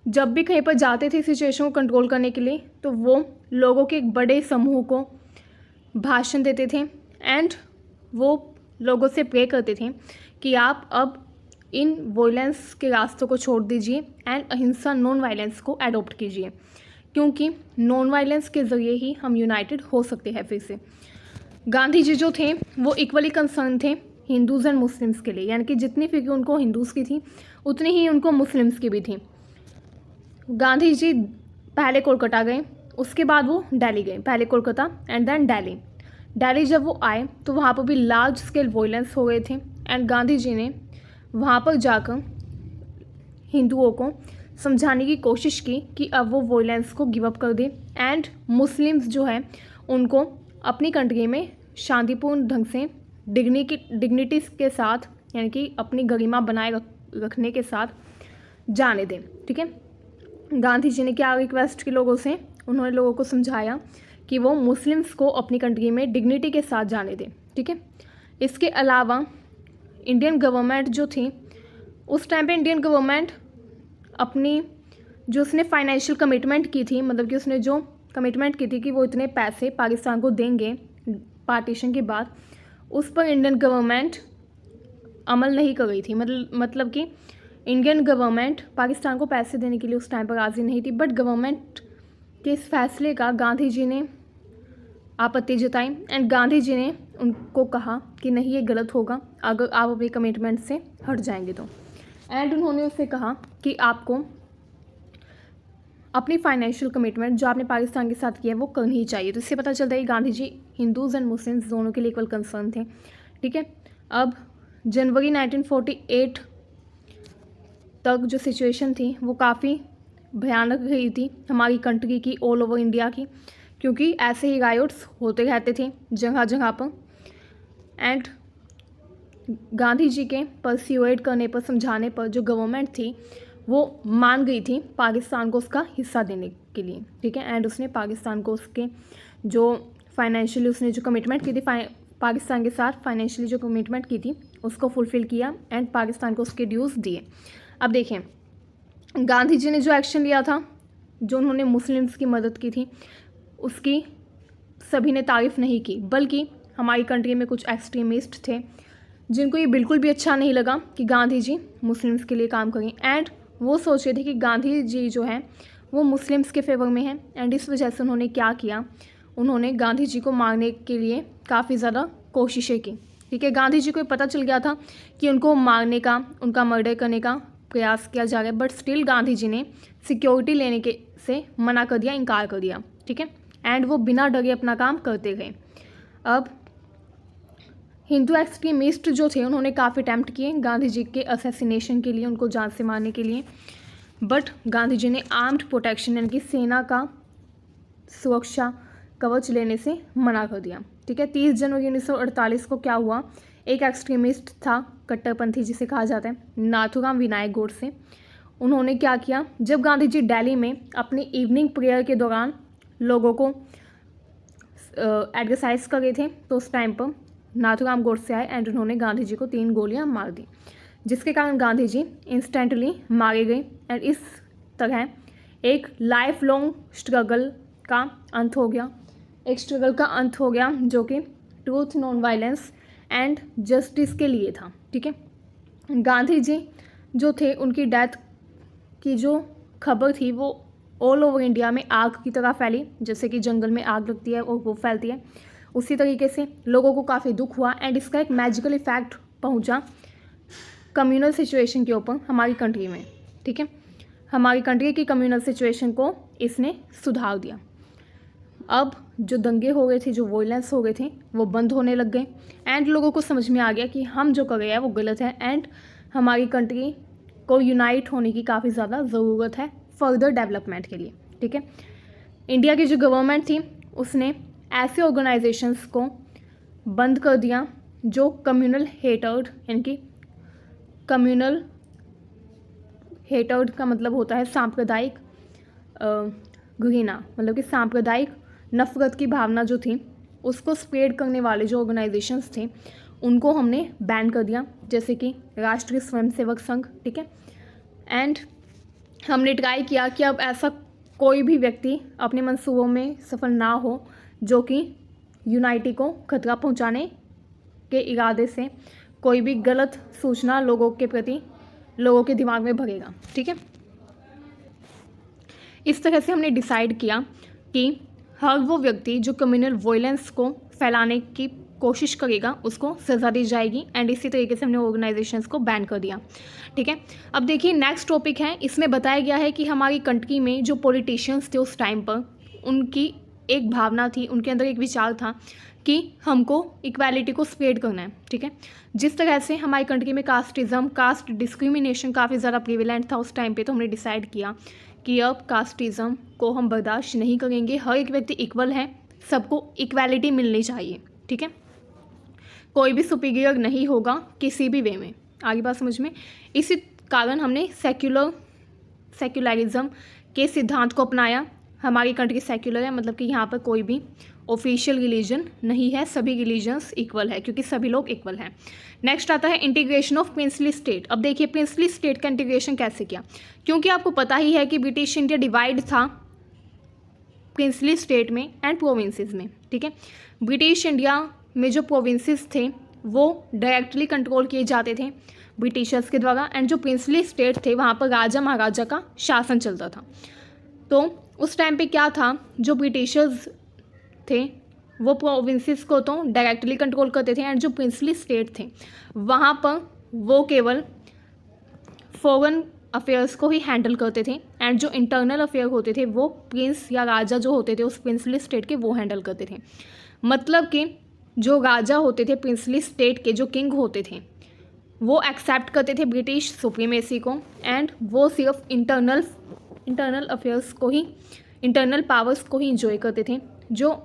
जब भी कहीं पर जाते थे सिचुएशन को कंट्रोल करने के लिए, तो वो लोगों के एक बड़े समूह को भाषण देते थे एंड वो लोगों से प्रे करते थे कि आप अब इन वॉयलेंस के रास्तों को छोड़ दीजिए एंड अहिंसा नॉन वायलेंस को एडॉप्ट कीजिए, क्योंकि नॉन वायलेंस के ज़रिए ही हम यूनाइटेड हो सकते हैं फिर से। गांधी जी जो थे वो इक्वली कंसर्न थे हिंदूज़ एंड मुस्लिम्स के लिए, यानी कि जितनी फिक्र उनको हिंदूज़ की थी उतनी ही उनको मुस्लिम्स की भी थी। गांधी जी पहले कोलकाता गए, उसके बाद वो दिल्ली गए, पहले कोलकाता एंड देन दिल्ली। दिल्ली जब वो आए तो वहाँ पर भी लार्ज स्केल वॉयलेंस हो गए थे एंड गांधी जी ने वहाँ पर जाकर हिंदुओं को समझाने की कोशिश की कि अब वो वॉयलेंस को गिव अप कर दे एंड मुस्लिम्स जो है उनको अपनी कंट्री में शांतिपूर्ण ढंग से डिग्निटी के साथ, यानी कि अपनी गरिमा बनाए रखने के साथ जाने दें, ठीक है। गांधी जी ने क्या रिक्वेस्ट की लोगों से, उन्होंने लोगों को समझाया कि वो मुस्लिम्स को अपनी कंट्री में डिग्निटी के साथ जाने दें, ठीक है। इसके अलावा इंडियन गवर्नमेंट जो थी उस टाइम पे, इंडियन गवर्नमेंट अपनी जो उसने फाइनेंशियल कमिटमेंट की थी, मतलब कि उसने जो कमिटमेंट की थी कि वो इतने पैसे पाकिस्तान को देंगे पार्टीशन के बाद, उस पर इंडियन गवर्नमेंट अमल नहीं कर रही थी। मतलब कि इंडियन गवर्नमेंट पाकिस्तान को पैसे देने के लिए उस टाइम पर राज़ी नहीं थी, बट गवर्नमेंट के इस फैसले का गांधी जी ने आपत्ति जताई एंड गांधी जी ने उनको कहा कि नहीं, ये गलत होगा अगर आप अपने कमिटमेंट से हट जाएंगे तो। एंड उन्होंने उससे कहा कि आपको अपनी फाइनेंशियल कमिटमेंट जो आपने पाकिस्तान के साथ किया है वो करनी ही चाहिए। तो इससे पता चलता है कि Gandhi ji Hindus and Muslims दोनों के लिए इक्वल कंसर्न थे, ठीक है। अब जनवरी 1948 तक जो सिचुएशन थी वो काफ़ी भयानक रही थी हमारी कंट्री की, ऑल ओवर इंडिया की, क्योंकि ऐसे ही रायोट्स होते रहते थे जगह जगह पर। एंड गांधी जी के परस्यूएड करने पर, समझाने पर जो गवर्नमेंट थी वो मान गई थी पाकिस्तान को उसका हिस्सा देने के लिए, ठीक है। एंड उसने पाकिस्तान को उसके जो फाइनेंशियली उसने जो कमिटमेंट की थी, पाकिस्तान के साथ फाइनेंशियली जो कमिटमेंट की थी उसको फुलफ़िल किया एंड पाकिस्तान को उसके ड्यूज़ दिए। अब देखें, गांधी जी ने जो एक्शन लिया था, जो उन्होंने मुस्लिम्स की मदद की थी, उसकी सभी ने तारीफ़ नहीं की, बल्कि हमारी कंट्री में कुछ एक्सट्रीमिस्ट थे जिनको ये बिल्कुल भी अच्छा नहीं लगा कि गांधी जी मुस्लिम्स के लिए काम करें। एंड वो सोच रहे थे कि गांधी जी जो है वो मुस्लिम्स के फेवर में हैं एंड इस वजह से उन्होंने क्या किया, उन्होंने गांधी जी को मारने के लिए काफ़ी ज़्यादा कोशिशें की, ठीक है। गांधी जी को पता चल गया था कि उनको मारने का, उनका मर्डर करने का प्रयास किया जा रहा है, बट स्टिल गांधी जी ने सिक्योरिटी लेने के से मना कर दिया, इनकार कर दिया, ठीक है। एंड वो बिना डरे अपना काम करते गए। अब हिंदू एक्सट्रीमिस्ट जो थे उन्होंने काफ़ी अटैम्प्ट किए गांधी जी के असैसिनेशन के लिए, उनको जान से मारने के लिए, बट गांधी जी ने आर्म्ड प्रोटेक्शन यानी कि सेना का सुरक्षा कवच लेने से मना कर दिया। ठीक है, 30 जनवरी 1948 को क्या हुआ, एक एक्सट्रीमिस्ट था, कट्टरपंथी जिसे कहा जाता है, नाथूराम विनायक गोडसे। उन्होंने क्या किया, जब गांधी जी दिल्ली में अपनी इवनिंग प्रेयर के दौरान लोगों को एक्सरसाइज कर रहे थे, तो उस टाइम पर नाथूराम गोडसे आए एंड उन्होंने गांधी जी को 3 गोलियां मार दी, जिसके कारण गांधी जी इंस्टेंटली मारे गए। एंड इस तरह एक लाइफ लॉन्ग स्ट्रगल का अंत हो गया, एक स्ट्रगल का अंत हो गया जो कि truth, non violence and justice के लिए था। ठीक है, गांधी जी जो थे, उनकी डेथ की जो खबर थी वो ऑल ओवर इंडिया में आग की तरह फैली, जैसे कि जंगल में आग लगती है और वो फैलती है, उसी तरीके से लोगों को काफ़ी दुख हुआ एंड इसका एक मैजिकल इफेक्ट पहुंचा कम्युनल सिचुएशन के ऊपर हमारी कंट्री में। ठीक है, हमारी कंट्री की कम्युनल सिचुएशन को इसने सुधार दिया। अब जो दंगे हो गए थे, जो वॉयलेंस हो गए थे, वो बंद होने लग गए एंड लोगों को समझ में आ गया कि हम जो कर रहे हैं वो गलत है एंड हमारी कंट्री को यूनाइट होने की काफ़ी ज़्यादा ज़रूरत है फर्दर डेवलपमेंट के लिए। ठीक है, इंडिया की जो गवर्नमेंट थी उसने ऐसे ऑर्गेनाइजेशंस को बंद कर दिया जो कम्युनल हेटर्ड, यानी कि कम्युनल हेटर्ड का मतलब होता है सांप्रदायिक घृणा, मतलब कि सांप्रदायिक नफरत की भावना जो थी उसको स्प्रेड करने वाले जो ऑर्गेनाइजेशंस थे उनको हमने बैन कर दिया, जैसे कि राष्ट्रीय स्वयंसेवक संघ। ठीक है, एंड हमने ट्राई किया कि अब ऐसा कोई भी व्यक्ति अपने मंसूबों में सफल ना हो जो कि यूनाइटी को खतरा पहुंचाने के इरादे से कोई भी गलत सूचना लोगों के प्रति लोगों के दिमाग में भरेगा। ठीक है, इस तरह से हमने डिसाइड किया कि हर वो व्यक्ति जो कम्युनल वॉयलेंस को फैलाने की कोशिश करेगा उसको सज़ा दी जाएगी एंड इसी तरीके से हमने ऑर्गेनाइजेशंस को बैन कर दिया। ठीक है, अब देखिए नेक्स्ट टॉपिक है, इसमें बताया गया है कि हमारी कंट्री में जो पॉलिटिशियंस थे उस टाइम पर, उनकी एक भावना थी, उनके अंदर एक विचार था कि हमको इक्वालिटी को स्प्रेड करना है। ठीक है, जिस तरह से हमारी कंट्री में कास्टिज़म, कास्ट डिस्क्रिमिनेशन काफ़ी ज़्यादा प्रिवेलेंट था उस टाइम पे, तो हमने डिसाइड किया कि अब कास्टिज़म को हम बर्दाश्त नहीं करेंगे, हर एक व्यक्ति इक्वल है, सबको इक्वालिटी मिलनी चाहिए। ठीक है, कोई भी सुपीरियर नहीं होगा किसी भी वे में। आगे बात समझ में, इसी कारण हमने सेक्युलरिज्म के सिद्धांत को अपनाया। हमारी कंट्री सेक्युलर है, मतलब कि यहाँ पर कोई भी ऑफिशियल रिलीजन नहीं है, सभी रिलीजन्स इक्वल है क्योंकि सभी लोग इक्वल हैं। नेक्स्ट आता है इंटीग्रेशन ऑफ प्रिंसली स्टेट। अब देखिए प्रिंसली स्टेट का इंटीग्रेशन कैसे किया, क्योंकि आपको पता ही है कि ब्रिटिश इंडिया डिवाइड था प्रिंसली स्टेट में एंड प्रोविंसेस में। ठीक है, ब्रिटिश इंडिया में जो प्रोविंसेस थे वो डायरेक्टली कंट्रोल किए जाते थे ब्रिटिशर्स के द्वारा एंड जो प्रिंसली स्टेट थे वहाँ पर राजा महाराजा का शासन चलता था। तो उस टाइम पे क्या था, जो ब्रिटिशर्स थे वो प्रोविंसेस को तो डायरेक्टली कंट्रोल करते थे एंड जो प्रिंसली स्टेट थे वहाँ पर वो केवल फॉरेन अफेयर्स को ही हैंडल करते थे एंड जो इंटरनल अफेयर होते थे वो प्रिंस या राजा जो होते थे उस प्रिंसली स्टेट के वो हैंडल करते थे। मतलब कि जो राजा होते थे प्रिंसली स्टेट के, जो किंग होते थे, वो एक्सेप्ट करते थे ब्रिटिश सुप्रीमेसी को एंड वो सिर्फ इंटरनल अफेयर्स को ही, इंटरनल पावर्स को ही इंजॉय करते थे। जो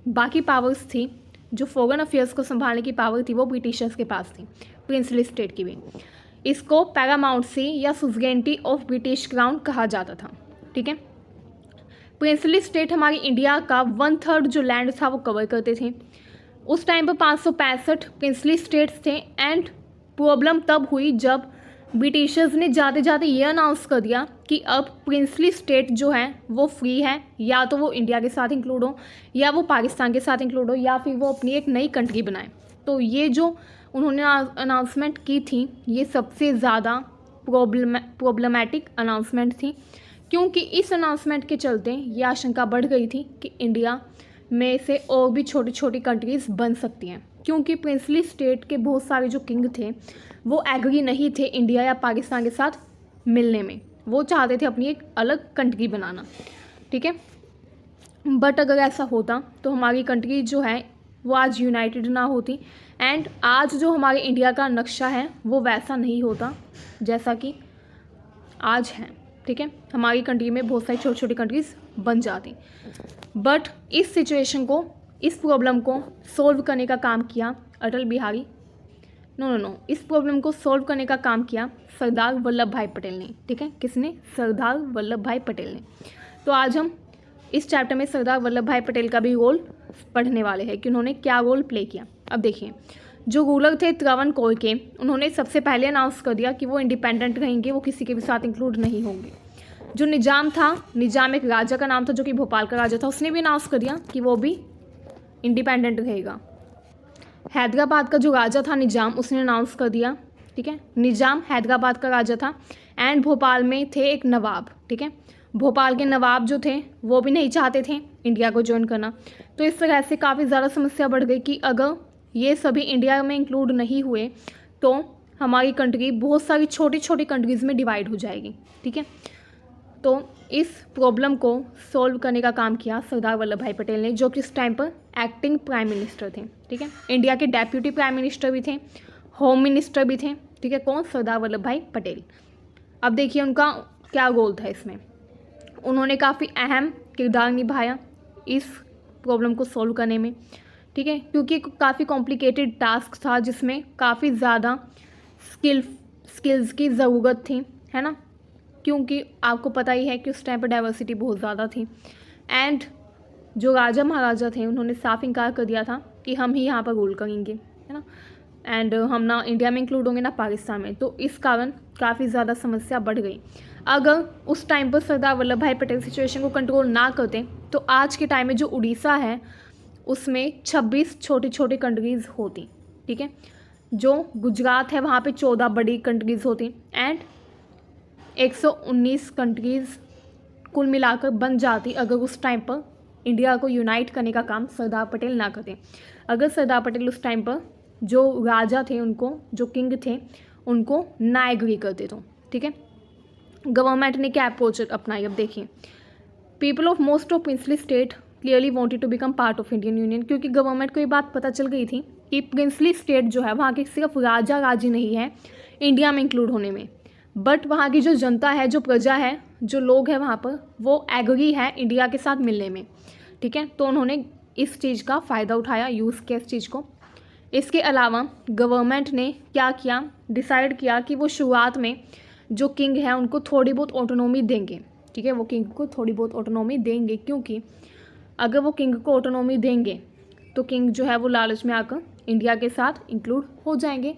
बाकी पावर्स थी, जो फॉरेन अफेयर्स को संभालने की पावर थी वो ब्रिटिशर्स के पास थी, प्रिंसली स्टेट की भी। इसको पैरामाउंटसी या सुजरेनिटी ऑफ ब्रिटिश क्राउन कहा जाता था। ठीक है, प्रिंसली स्टेट हमारी इंडिया का 1/3 जो लैंड था वो कवर करते थे। उस टाइम पर 565 प्रिंसली स्टेट्स थे एंड प्रॉब्लम तब हुई जब ब्रिटिशर्स ने जाते जाते ये अनाउंस कर दिया कि अब प्रिंसली स्टेट जो है वो फ्री है, या तो वो इंडिया के साथ इंक्लूड हो या वो पाकिस्तान के साथ इंक्लूड हो या फिर वो अपनी एक नई कंट्री बनाए। तो ये जो उन्होंने अनाउंसमेंट की थी ये सबसे ज़्यादा प्रॉब्लमैटिक अनाउंसमेंट थी, क्योंकि इस अनाउंसमेंट के चलते ये आशंका बढ़ गई थी कि इंडिया में से और भी छोटी छोटी कंट्रीज़ बन सकती हैं, क्योंकि प्रिंसली स्टेट के बहुत सारे जो किंग थे वो एग्री नहीं थे इंडिया या पाकिस्तान के साथ मिलने में, वो चाहते थे अपनी एक अलग कंट्री बनाना। ठीक है, बट अगर ऐसा होता तो हमारी कंट्री जो है वो आज यूनाइटेड ना होती एंड आज जो हमारे इंडिया का नक्शा है वो वैसा नहीं होता जैसा कि आज है। ठीक है, हमारी कंट्री में बहुत सारी छोटी छोटी कंट्रीज़ बन जाती। बट इस सिचुएशन को, इस प्रॉब्लम को सॉल्व करने का काम किया अटल बिहारी, इस प्रॉब्लम को सॉल्व करने का काम किया सरदार वल्लभ भाई पटेल ने। ठीक है, किसने? सरदार वल्लभ भाई पटेल ने। तो आज हम इस चैप्टर में सरदार वल्लभ भाई पटेल का भी रोल पढ़ने वाले हैं कि उन्होंने क्या रोल प्ले किया। अब देखिए, जो रूलर थे त्रावणकोर के, उन्होंने सबसे पहले अनाउंस कर दिया कि वो इंडिपेंडेंट रहेंगे, वो किसी के भी साथ इंक्लूड नहीं होंगे। जो निजाम था, निजाम एक राजा का नाम था जो कि भोपाल का राजा था, उसने भी अनाउंस कर दिया कि वो भी इंडिपेंडेंट रहेगा। हैदराबाद का जो राजा था निजाम, उसने अनाउंस कर दिया। ठीक है, निजाम हैदराबाद का राजा था। एंड भोपाल में थे एक नवाब। ठीक है, भोपाल के नवाब जो थे वो भी नहीं चाहते थे इंडिया को ज्वाइन करना। तो इस तरह से काफ़ी ज़्यादा समस्या बढ़ गई कि अगर ये सभी इंडिया में इंक्लूड नहीं हुए तो हमारी कंट्री बहुत सारी छोटी छोटी कंट्रीज़ में डिवाइड हो जाएगी। ठीक है, तो इस प्रॉब्लम को सॉल्व करने का काम किया सरदार वल्लभ भाई पटेल ने, जो कि इस टाइम पर एक्टिंग प्राइम मिनिस्टर थे। ठीक है, इंडिया के डेप्यूटी प्राइम मिनिस्टर भी थे, होम मिनिस्टर भी थे। ठीक है, कौन? सरदार वल्लभ भाई पटेल। अब देखिए उनका क्या रोल था इसमें। उन्होंने काफ़ी अहम किरदार निभाया इस प्रॉब्लम को सॉल्व करने में। ठीक है, क्योंकि काफ़ी कॉम्प्लिकेटेड टास्क था जिसमें काफ़ी ज़्यादा स्किल्स की ज़रूरत थी, है ना, क्योंकि आपको पता ही है कि उस टाइम पर डाइवर्सिटी बहुत ज़्यादा थी। एंड जो राजा महाराजा थे उन्होंने साफ इनकार कर दिया था कि हम ही यहाँ पर रूल करेंगे, है ना, एंड हम ना इंडिया में इंक्लूड होंगे ना पाकिस्तान में। तो इस कारण काफ़ी ज़्यादा समस्या बढ़ गई। अगर उस टाइम पर सरदार वल्लभ भाई पटेल सिचुएशन को कंट्रोल ना करते तो आज के टाइम में जो उड़ीसा है उसमें 26 छोटी छोटी कंट्रीज़ होती। ठीक है, जो गुजरात है वहाँ पे 14 बड़ी कंट्रीज़ होती एंड 119 कंट्रीज़ कुल मिलाकर बन जाती अगर उस टाइम पर इंडिया को यूनाइट करने का काम सरदार पटेल ना करते। अगर सरदार पटेल उस टाइम पर जो राजा थे उनको, जो किंग थे उनको ना एग्री करते तो। ठीक है, गवर्नमेंट ने क्या अप्रोच अपनाई। अब देखिए, people of most of princely state clearly wanted to become part of Indian union, क्योंकि गवर्नमेंट को ये बात पता चल गई थी कि प्रिंसली स्टेट जो है वहाँ के सिर्फ राजा राजी नहीं है इंडिया में इंक्लूड होने में, बट वहाँ की जो जनता है, जो प्रजा है, जो लोग हैं वहाँ पर, वो एग्री है इंडिया के साथ मिलने में। ठीक है, तो उन्होंने इस चीज़ का फ़ायदा उठाया, यूज़ किया इस चीज़ को। इसके अलावा गवर्नमेंट ने क्या किया, डिसाइड किया कि वो शुरुआत में जो किंग है उनको थोड़ी बहुत ऑटोनॉमी देंगे। ठीक है, वो किंग को थोड़ी बहुत ऑटोनॉमी देंगे, क्योंकि अगर वो किंग को ऑटोनॉमी देंगे तो किंग जो है वो लालच में आकर इंडिया के साथ इंक्लूड हो जाएंगे।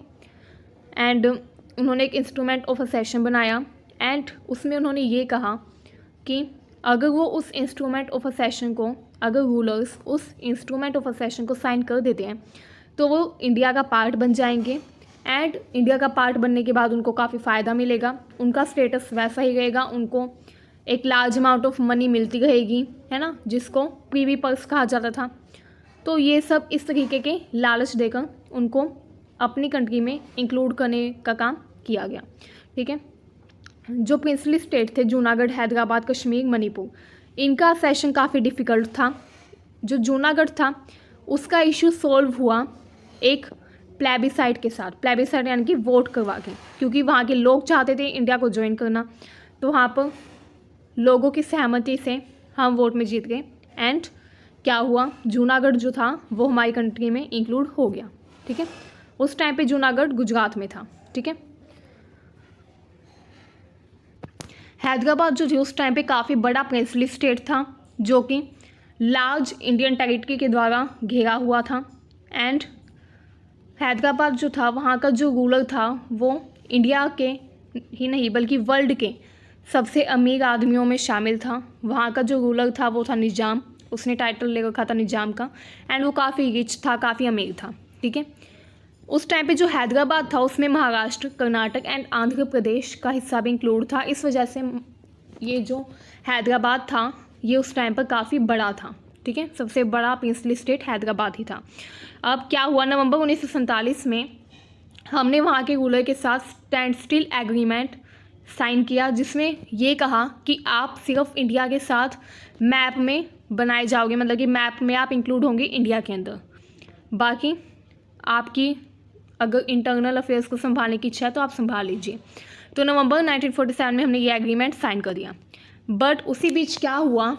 एंड उन्होंने एक इंस्ट्रूमेंट ऑफ असेशन बनाया एंड उसमें उन्होंने ये कहा कि अगर वो उस इंस्ट्रूमेंट ऑफ असेशन को, अगर रूलर्स उस इंस्ट्रूमेंट ऑफ असेशन को साइन कर देते हैं तो वो इंडिया का पार्ट बन जाएंगे। एंड इंडिया का पार्ट बनने के बाद उनको काफ़ी फ़ायदा मिलेगा, उनका स्टेटस वैसा ही रहेगा, उनको एक लार्ज अमाउंट ऑफ मनी मिलती रहेगी, है ना, जिसको प्रीवी पर्स कहा जाता था। तो ये सब इस तरीके के लालच देकर उनको अपनी कंट्री में इंक्लूड करने का काम किया गया। ठीक है, जो प्रिंसली स्टेट थे जूनागढ़, हैदराबाद, कश्मीर, मणिपुर, इनका सेशन काफ़ी डिफ़िकल्ट था। जो जूनागढ़ था उसका इशू सॉल्व हुआ एक प्लेबिसाइड के साथ, प्लेबिसाइड यानी कि वोट करवा के, क्योंकि वहाँ के लोग चाहते थे इंडिया को ज्वाइन करना। तो वहाँ पर लोगों की सहमति से हम वोट में जीत गए एंड क्या हुआ, जूनागढ़ जो था वो हमारी कंट्री में इंक्लूड हो गया। ठीक है, उस टाइम पे जूनागढ़ गुजरात में था। ठीक है, हैदराबाद जो थी उस टाइम पे काफ़ी बड़ा प्रिंसली स्टेट था जो कि लार्ज इंडियन टेरिटरी के द्वारा घेरा हुआ था। एंड हैदराबाद जो था वहाँ का जो रूलर था वो इंडिया के ही नहीं बल्कि वर्ल्ड के सबसे अमीर आदमियों में शामिल था। वहाँ का जो रूलर था वो था निजाम, उसने टाइटल ले रखा था निजाम का एंड वो काफ़ी रिच था, काफ़ी अमीर था। ठीक है, उस टाइम पे जो हैदराबाद था उसमें महाराष्ट्र, कर्नाटक एंड आंध्र प्रदेश का हिस्सा भी इंक्लूड था। इस वजह से ये जो हैदराबाद था ये उस टाइम पर काफ़ी बड़ा था। ठीक है, सबसे बड़ा प्रिंसली स्टेट हैदराबाद ही था। अब क्या हुआ, नवंबर 1947 में हमने वहाँ के रूलर के साथ स्टैंड स्टिल एग्रीमेंट साइन किया, जिसमें ये कहा कि आप सिर्फ इंडिया के साथ मैप में बनाए जाओगे, मतलब कि मैप में आप इंक्लूड होंगे इंडिया के अंदर। बाकी आपकी अगर इंटरनल अफेयर्स को संभालने की इच्छा है तो आप संभाल लीजिए। तो नवंबर 1947 में हमने ये एग्रीमेंट साइन कर दिया। बट उसी बीच क्या हुआ,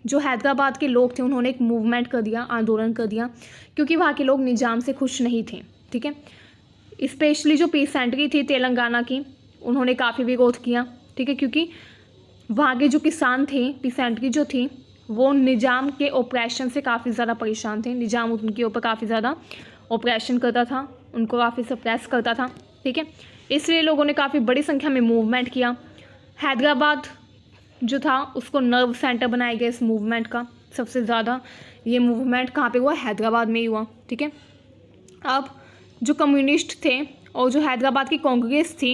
जो हैदराबाद के लोग थे उन्होंने एक मूवमेंट कर दिया, आंदोलन कर दिया, क्योंकि वहाँ के लोग निज़ाम से खुश नहीं थे। ठीक है, स्पेशली जो पीसेंट्री थी तेलंगाना की, उन्होंने काफ़ी विरोध किया। ठीक है, क्योंकि वहाँ के जो किसान थे, पीसेंट्री जो थी, वो निज़ाम के ऑपरेशन से काफ़ी ज़्यादा परेशान थे। निज़ाम उनके ऊपर काफ़ी ज़्यादा ऑपरेशन करता था, उनको काफ़ी सप्रेस करता था। ठीक है, इसलिए लोगों ने काफ़ी बड़ी संख्या में मूवमेंट किया। हैदराबाद जो था उसको नर्व सेंटर बनाया गया इस मूवमेंट का। सबसे ज़्यादा ये मूवमेंट कहाँ पे हुआ, हैदराबाद में ही हुआ। ठीक है, अब जो कम्युनिस्ट थे और जो हैदराबाद की कांग्रेस थी,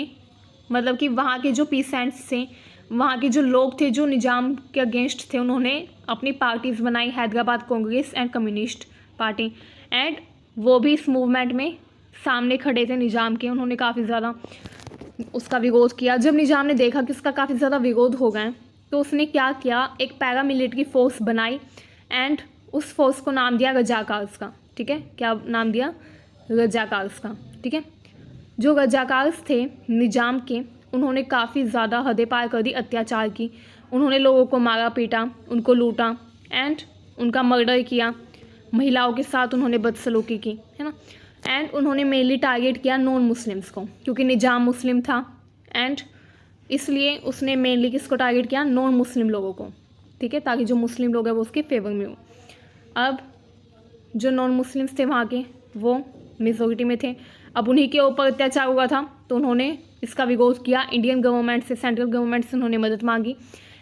मतलब कि वहाँ के जो पीसेंट्स थे, वहाँ के जो लोग थे जो निज़ाम के अगेंस्ट थे, उन्होंने अपनी पार्टीज़ बनाई, Hyderabad Congress and communist party, and वो भी इस मूवमेंट में सामने खड़े थे निज़ाम के। उन्होंने काफ़ी ज़्यादा उसका विरोध किया। जब निज़ाम ने देखा कि उसका काफ़ी ज़्यादा विरोध हो गए, तो उसने क्या किया, एक पैरामिलिट्री फोर्स बनाई एंड उस फोर्स को नाम दिया रजाकार्स का। ठीक है, क्या नाम दिया, रजाकार्स का। ठीक है, जो रजाकार्स थे निज़ाम के, उन्होंने काफ़ी ज़्यादा हदें पार कर दी, अत्याचार की। उन्होंने लोगों को मारा पीटा, उनको लूटा एंड उनका मर्डर किया। महिलाओं के साथ उन्होंने बदसलूकी की, है ना। एंड उन्होंने मेनली टारगेट किया नॉन मुस्लिम्स को, क्योंकि निज़ाम मुस्लिम था एंड इसलिए उसने मेनली किसको टारगेट किया, नॉन मुस्लिम लोगों को। ठीक है, ताकि जो मुस्लिम लोग हैं वो उसके फेवर में हो। अब जो नॉन मुस्लिम्स थे वहाँ के, वो मेजोरिटी में थे। अब उन्हीं के ऊपर अत्याचार हुआ था, तो उन्होंने इसका विरोध किया। इंडियन गवर्नमेंट से, सेंट्रल गवर्नमेंट से उन्होंने मदद मांगी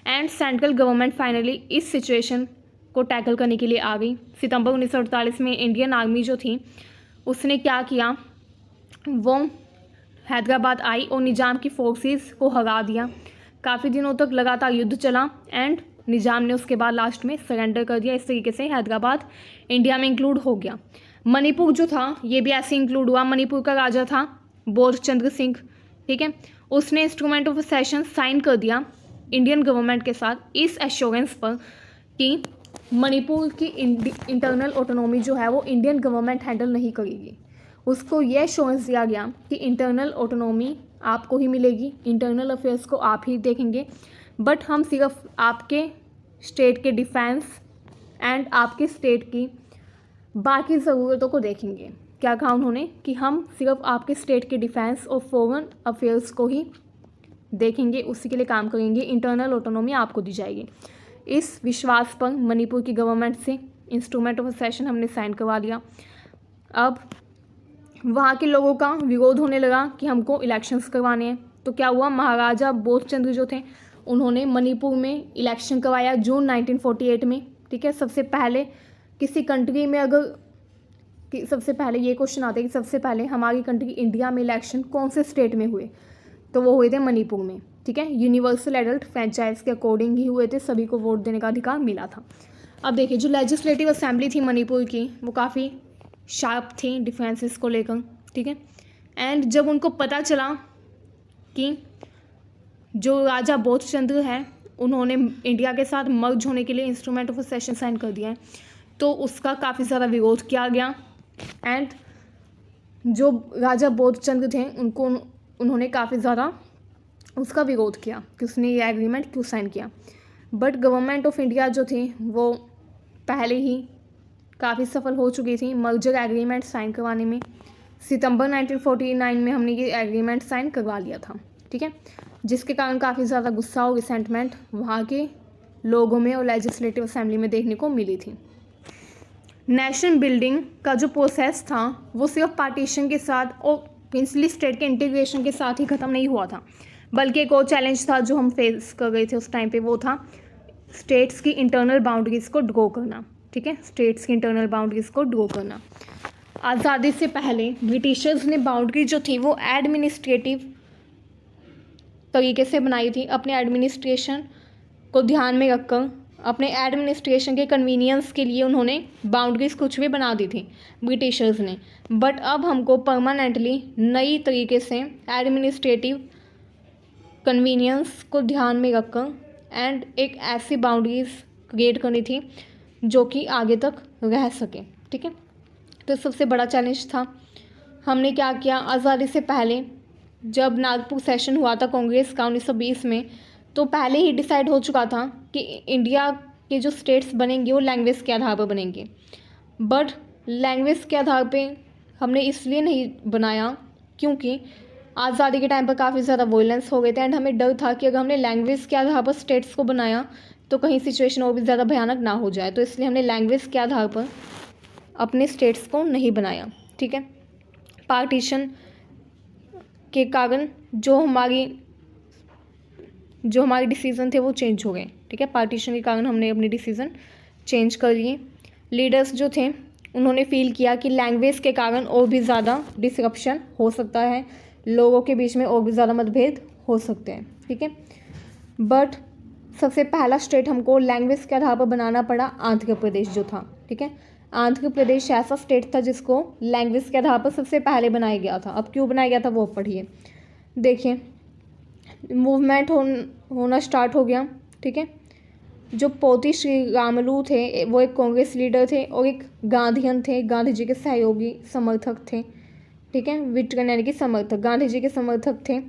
एंड सेंट्रल गवर्नमेंट फाइनली इस सिचुएशन को टैकल करने के लिए आ गई। सितंबर 1948 में इंडियन आर्मी जो थी उसने क्या किया, वो हैदराबाद आई और निज़ाम की फोर्सेस को हरा दिया। काफ़ी दिनों तक लगातार युद्ध चला एंड निज़ाम ने उसके बाद लास्ट में सरेंडर कर दिया। इस तरीके से हैदराबाद इंडिया में इंक्लूड हो गया। मणिपुर जो था ये भी ऐसे इंक्लूड हुआ। मणिपुर का राजा था बोधचंद्र सिंह। ठीक है, उसने इंस्ट्रूमेंट ऑफ सेशन साइन कर दिया इंडियन गवर्नमेंट के साथ इस एश्योरेंस पर कि मणिपुर की इंटरनल ऑटोनॉमी जो है वो इंडियन गवर्नमेंट हैंडल नहीं करेगी। उसको यह एश्योरेंस दिया गया कि इंटरनल ऑटोनॉमी आपको ही मिलेगी, इंटरनल अफेयर्स को आप ही देखेंगे, बट हम सिर्फ आपके स्टेट के डिफेंस एंड आपके स्टेट की बाकी ज़रूरतों को देखेंगे। क्या कहा उन्होंने कि हम सिर्फ आपके स्टेट के डिफेंस और फॉरेन अफेयर्स को ही देखेंगे, उसी के लिए काम करेंगे, इंटरनल ऑटोनॉमी आपको दी जाएगी। इस विश्वास पर मणिपुर की गवर्नमेंट से इंस्ट्रूमेंट ऑफ सेशन हमने साइन करवा लिया। अब वहाँ के लोगों का विरोध होने लगा कि हमको इलेक्शंस करवाने हैं। तो क्या हुआ, महाराजा बोधचंद्र जो थे उन्होंने मणिपुर में इलेक्शन करवाया जून 1948 में। ठीक है, सबसे पहले किसी कंट्री में सबसे पहले ये क्वेश्चन आता है कि सबसे पहले हमारी कंट्री इंडिया में इलेक्शन कौन से स्टेट में हुए, तो वो हुए थे मणिपुर में। ठीक है, यूनिवर्सल एडल्ट फ्रेंचाइज के अकॉर्डिंग ही हुए थे, सभी को वोट देने का अधिकार मिला था। अब देखिए, जो लेजिस्लेटिव असेंबली थी मणिपुर की वो काफ़ी शार्प थी डिफेंसेस को लेकर। ठीक है, एंड जब उनको पता चला कि जो राजा बोधचंद्र है उन्होंने इंडिया के साथ मर्ज होने के लिए इंस्ट्रूमेंट ऑफ सेशन साइन कर दिया है, तो उसका काफ़ी ज़्यादा विरोध किया गया एंड जो राजा बोधचंद्र थे उन्होंने काफ़ी ज़्यादा उसका विरोध किया कि उसने ये एग्रीमेंट क्यों साइन किया। बट गवर्नमेंट ऑफ इंडिया जो थी वो पहले ही काफ़ी सफल हो चुकी थी मर्जर एग्रीमेंट साइन करवाने में। सितंबर 1949 में हमने ये एग्रीमेंट साइन करवा लिया था। ठीक है, जिसके कारण काफ़ी ज़्यादा गुस्सा और रिसेंटमेंट वहाँ के लोगों में और लेजिस्लेटिव असेंबली में देखने को मिली थी। नेशन बिल्डिंग का जो प्रोसेस था वो सिर्फ पार्टीशन के साथ और प्रिंसली स्टेट के इंटीग्रेशन के साथ ही ख़त्म नहीं हुआ था, बल्कि एक और चैलेंज था जो हम फेस कर गए थे उस टाइम पे, वो था स्टेट्स की इंटरनल बाउंड्रीज़ को ड्रॉ करना। ठीक है, स्टेट्स की इंटरनल बाउंड्रीज़ को ड्रॉ करना। आज़ादी से पहले ब्रिटिशर्स ने बाउंड्री जो थी वो एडमिनिस्ट्रेटिव तरीके से बनाई थी, अपने एडमिनिस्ट्रेशन को ध्यान में रखकर, अपने एडमिनिस्ट्रेशन के कन्वीनियंस के लिए उन्होंने बाउंड्रीज कुछ भी बना दी थी ब्रिटिशर्स ने। बट अब हमको परमानेंटली नई तरीके से एडमिनिस्ट्रेटिव कन्वीनियंस को ध्यान में रखकर एंड एक ऐसी बाउंड्रीज क्रिएट करनी थी जो कि आगे तक रह सके। ठीक है, तो सबसे बड़ा चैलेंज था। हमने क्या किया, आज़ादी से पहले जब नागपुर सेशन हुआ था कांग्रेस का 1920 में, तो पहले ही डिसाइड हो चुका था कि इंडिया के जो स्टेट्स बनेंगे वो लैंग्वेज के आधार पर बनेंगे। बट लैंग्वेज के आधार पे हमने इसलिए नहीं बनाया क्योंकि आज़ादी के टाइम पर काफ़ी ज़्यादा वॉयलेंस हो गए थे, एंड हमें डर था कि अगर हमने लैंग्वेज के आधार पर स्टेट्स को बनाया तो कहीं सिचुएशन और भी ज़्यादा भयानक ना हो जाए, तो इसलिए हमने लैंग्वेज के आधार पर अपने स्टेट्स को नहीं बनाया। ठीक है, पार्टीशन के कारण जो हमारे डिसीज़न थे वो चेंज हो गए। ठीक है, पार्टीशन के कारण हमने अपने डिसीज़न चेंज कर लिए। लीडर्स जो थे उन्होंने फील किया कि लैंग्वेज के कारण और भी ज़्यादा डिसरप्शन हो सकता है, लोगों के बीच में और भी ज़्यादा मतभेद हो सकते हैं। ठीक है, बट सबसे पहला स्टेट हमको लैंग्वेज के आधार पर बनाना पड़ा आंध्र प्रदेश जो था। ठीक है, आंध्र प्रदेश ऐसा स्टेट था जिसको लैंग्वेज के आधार पर सबसे पहले बनाया गया था। अब क्यों बनाया गया था वो पढ़िए। देखिए, मूवमेंट होना स्टार्ट हो गया। ठीक है, जो पोती श्रीरामुलु थे वो एक कांग्रेस लीडर थे और एक गांधीयन थे, गांधी जी के सहयोगी समर्थक थे। ठीक है, विटगन यानी कि समर्थक, गांधी जी के समर्थक थे।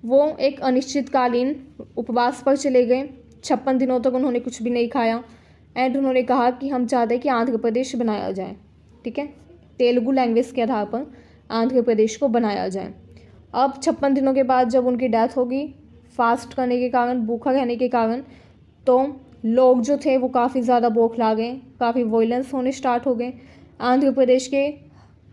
वो एक अनिश्चितकालीन उपवास पर चले गए। 56 दिनों तक उन्होंने कुछ भी नहीं खाया, एंड उन्होंने कहा कि हम चाहते हैं कि आंध्र प्रदेश बनाया जाए। ठीक है, तेलुगु लैंग्वेज के आधार पर आंध्र प्रदेश को बनाया जाए। अब 56 दिनों के बाद जब उनकी डेथ होगी फास्ट करने के कारण, भूखा रहने के कारण, तो लोग जो थे वो काफ़ी ज़्यादा बौखला गए, काफ़ी वॉयलेंस होने स्टार्ट हो गए। आंध्र प्रदेश के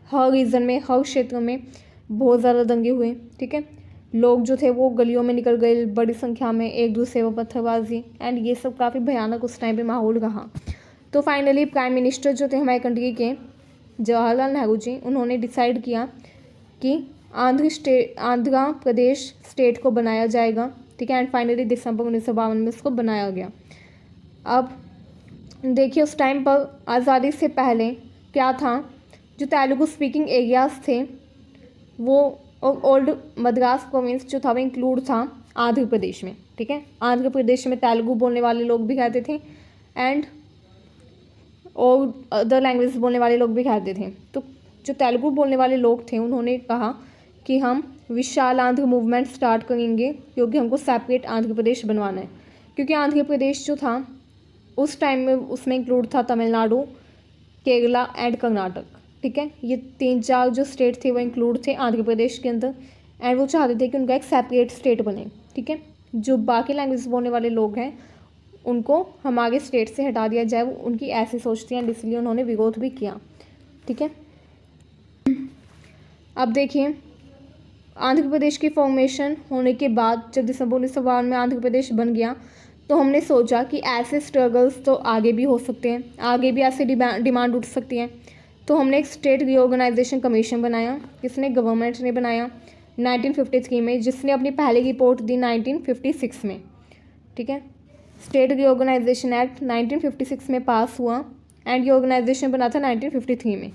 हर रीजन में, हर क्षेत्र में बहुत ज़्यादा दंगे हुए। ठीक है, लोग जो थे वो गलियों में निकल गए बड़ी संख्या में, एक दूसरे पर पत्थरबाजी, एंड ये सब काफ़ी भयानक उस टाइम पे माहौल रहा। तो फाइनली प्राइम मिनिस्टर जो थे हमारे कंट्री के जवाहरलाल नेहरू जी, उन्होंने डिसाइड किया कि आंध्र प्रदेश स्टेट को बनाया जाएगा। ठीक है, एंड फाइनली दिसंबर 1952 में उसको बनाया गया। अब देखिए, उस टाइम पर आज़ादी से पहले क्या था, जो तेलुगु स्पीकिंग एरियाज़ थे वो ओल्ड मद्रास प्रोविंस जो था वो इंक्लूड था आंध्र प्रदेश में। ठीक है, आंध्र प्रदेश में तेलुगु बोलने वाले लोग भी रहते थे, एंड और अदर लैंग्वेज बोलने वाले लोग भी रहते थे। तो जो तेलुगु बोलने वाले लोग थे उन्होंने कहा कि हम विशाल आंध्र मूवमेंट स्टार्ट करेंगे क्योंकि हमको सेपरेट आंध्र प्रदेश बनवाना है। क्योंकि आंध्र प्रदेश जो था उस टाइम में उसमें इंक्लूड था तमिलनाडु, केरला एंड कर्नाटक। ठीक है, ये 3-4 जो स्टेट थे वो इंक्लूड थे आंध्र प्रदेश के अंदर, एंड वो चाहते थे कि उनका एक सेपरेट स्टेट बने। ठीक है, जो बाकी लैंग्वेज बोलने वाले लोग हैं उनको हमारे स्टेट से हटा दिया जाए, वो उनकी ऐसी सोच थी, एंड इसलिए उन्होंने विरोध भी किया। ठीक है, अब देखिए, आंध्र प्रदेश की फॉर्मेशन होने के बाद जब दिसंबर 1952 में आंध्र प्रदेश बन गया, तो हमने सोचा कि ऐसे स्ट्रगल्स तो आगे भी हो सकते हैं, आगे भी ऐसे डिमांड उठ सकती हैं। तो हमने एक स्टेट रीऑर्गेनाइजेशन कमीशन बनाया, किसने, गवर्नमेंट ने बनाया 1953 में, जिसने अपनी पहली रिपोर्ट दी 1956 में। ठीक है, स्टेट रीऑर्गेनाइजेशन एक्ट 1956 में पास हुआ, एंड ये ऑर्गेनाइजेशन बना था 1953 में,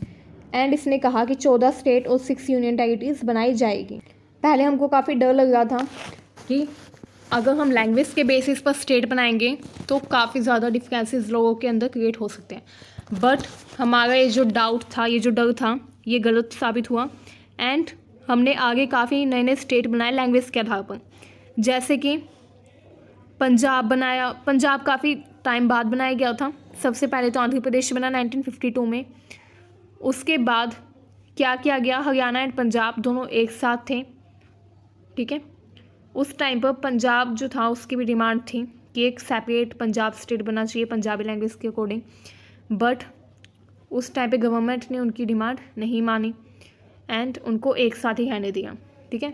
एंड इसने कहा कि 14 स्टेट और 6 यूनियन टेरिटरीज बनाई जाएगी। पहले हमको काफ़ी डर लग रहा था कि अगर हम लैंग्वेज के बेसिस पर स्टेट बनाएंगे तो काफ़ी ज़्यादा डिफरेंसेस लोगों के अंदर क्रिएट हो सकते हैं, बट हमारा ये जो डाउट था, ये जो डर था, ये गलत साबित हुआ, एंड हमने आगे काफ़ी नए नए स्टेट बनाए लैंग्वेज के आधार पर। जैसे कि पंजाब बनाया, पंजाब काफ़ी टाइम बाद बनाया गया था। सबसे पहले तो आंध्र प्रदेश बना 1952 में। उसके बाद क्या किया गया, हरियाणा एंड पंजाब दोनों एक साथ थे। ठीक है, उस टाइम पर पंजाब जो था उसकी भी डिमांड थी कि एक सेपरेट पंजाब स्टेट बनना चाहिए पंजाबी लैंग्वेज के अकॉर्डिंग, बट उस टाइम पे गवर्नमेंट ने उनकी डिमांड नहीं मानी, एंड उनको एक साथ ही रहने दिया। ठीक है,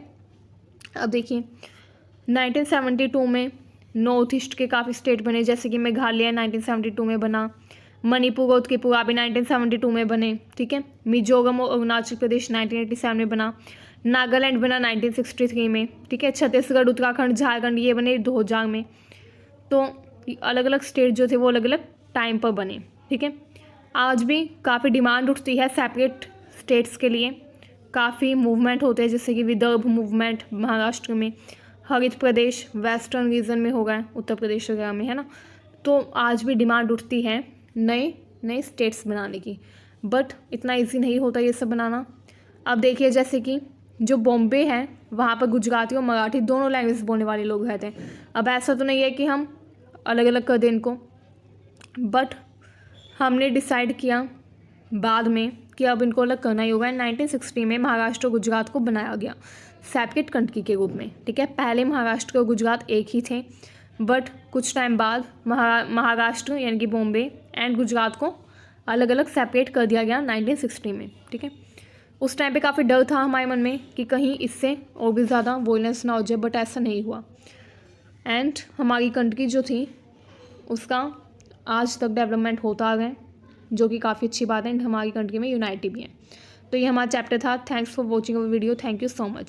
अब देखिए 1972 में नॉर्थ ईस्ट के काफ़ी स्टेट बने, जैसे कि मेघालय 1972 में बना, मणिपुर और त्रिपुरा भी 1972 में बने। ठीक है, मिजोरम और अरुणाचल प्रदेश 1987 में बना, नागालैंड बना 1963 में। ठीक है, छत्तीसगढ़, उत्तराखंड, झारखंड ये बने 2000 में। तो अलग अलग स्टेट जो थे वो अलग अलग टाइम पर बने। ठीक है, आज भी काफ़ी डिमांड उठती है सेपरेट स्टेट्स के लिए, काफ़ी मूवमेंट होते हैं, जैसे कि विदर्भ मूवमेंट महाराष्ट्र में, हरित प्रदेश वेस्टर्न रीजन में होगा, उत्तर प्रदेश वगैरह में, है ना। तो आज भी डिमांड उठती है नए नए स्टेट्स बनाने की, बट इतना इजी नहीं होता ये सब बनाना। अब देखिए, जैसे कि जो बॉम्बे है वहाँ पर गुजराती और मराठी दोनों लैंग्वेज बोलने वाले लोग रहते हैं। अब ऐसा तो नहीं है कि हम अलग अलग कर दें इनको, बट हमने डिसाइड किया बाद में कि अब इनको अलग करना ही होगा। 1960 में महाराष्ट्र और गुजरात को बनाया गया सेपरेट कंट्री के रूप में, ठीक है। पहले महाराष्ट्र और गुजरात एक ही थे, बट कुछ टाइम बाद महाराष्ट्र यानी कि बॉम्बे एंड गुजरात को अलग अलग सेपरेट कर दिया गया 1960 में, ठीक है। उस टाइम पे काफ़ी डर था हमारे मन में कि कहीं इससे और भी ज़्यादा वॉयलेंस ना हो जाए, बट ऐसा नहीं हुआ। एंड हमारी कंट्री जो थी उसका आज तक डेवलपमेंट होता आ गया, जो कि काफ़ी अच्छी बात है। एंड हमारी कंट्री में यूनाइटी भी है। तो ये हमारा चैप्टर था। Thanks for watching our video. Thank you so much.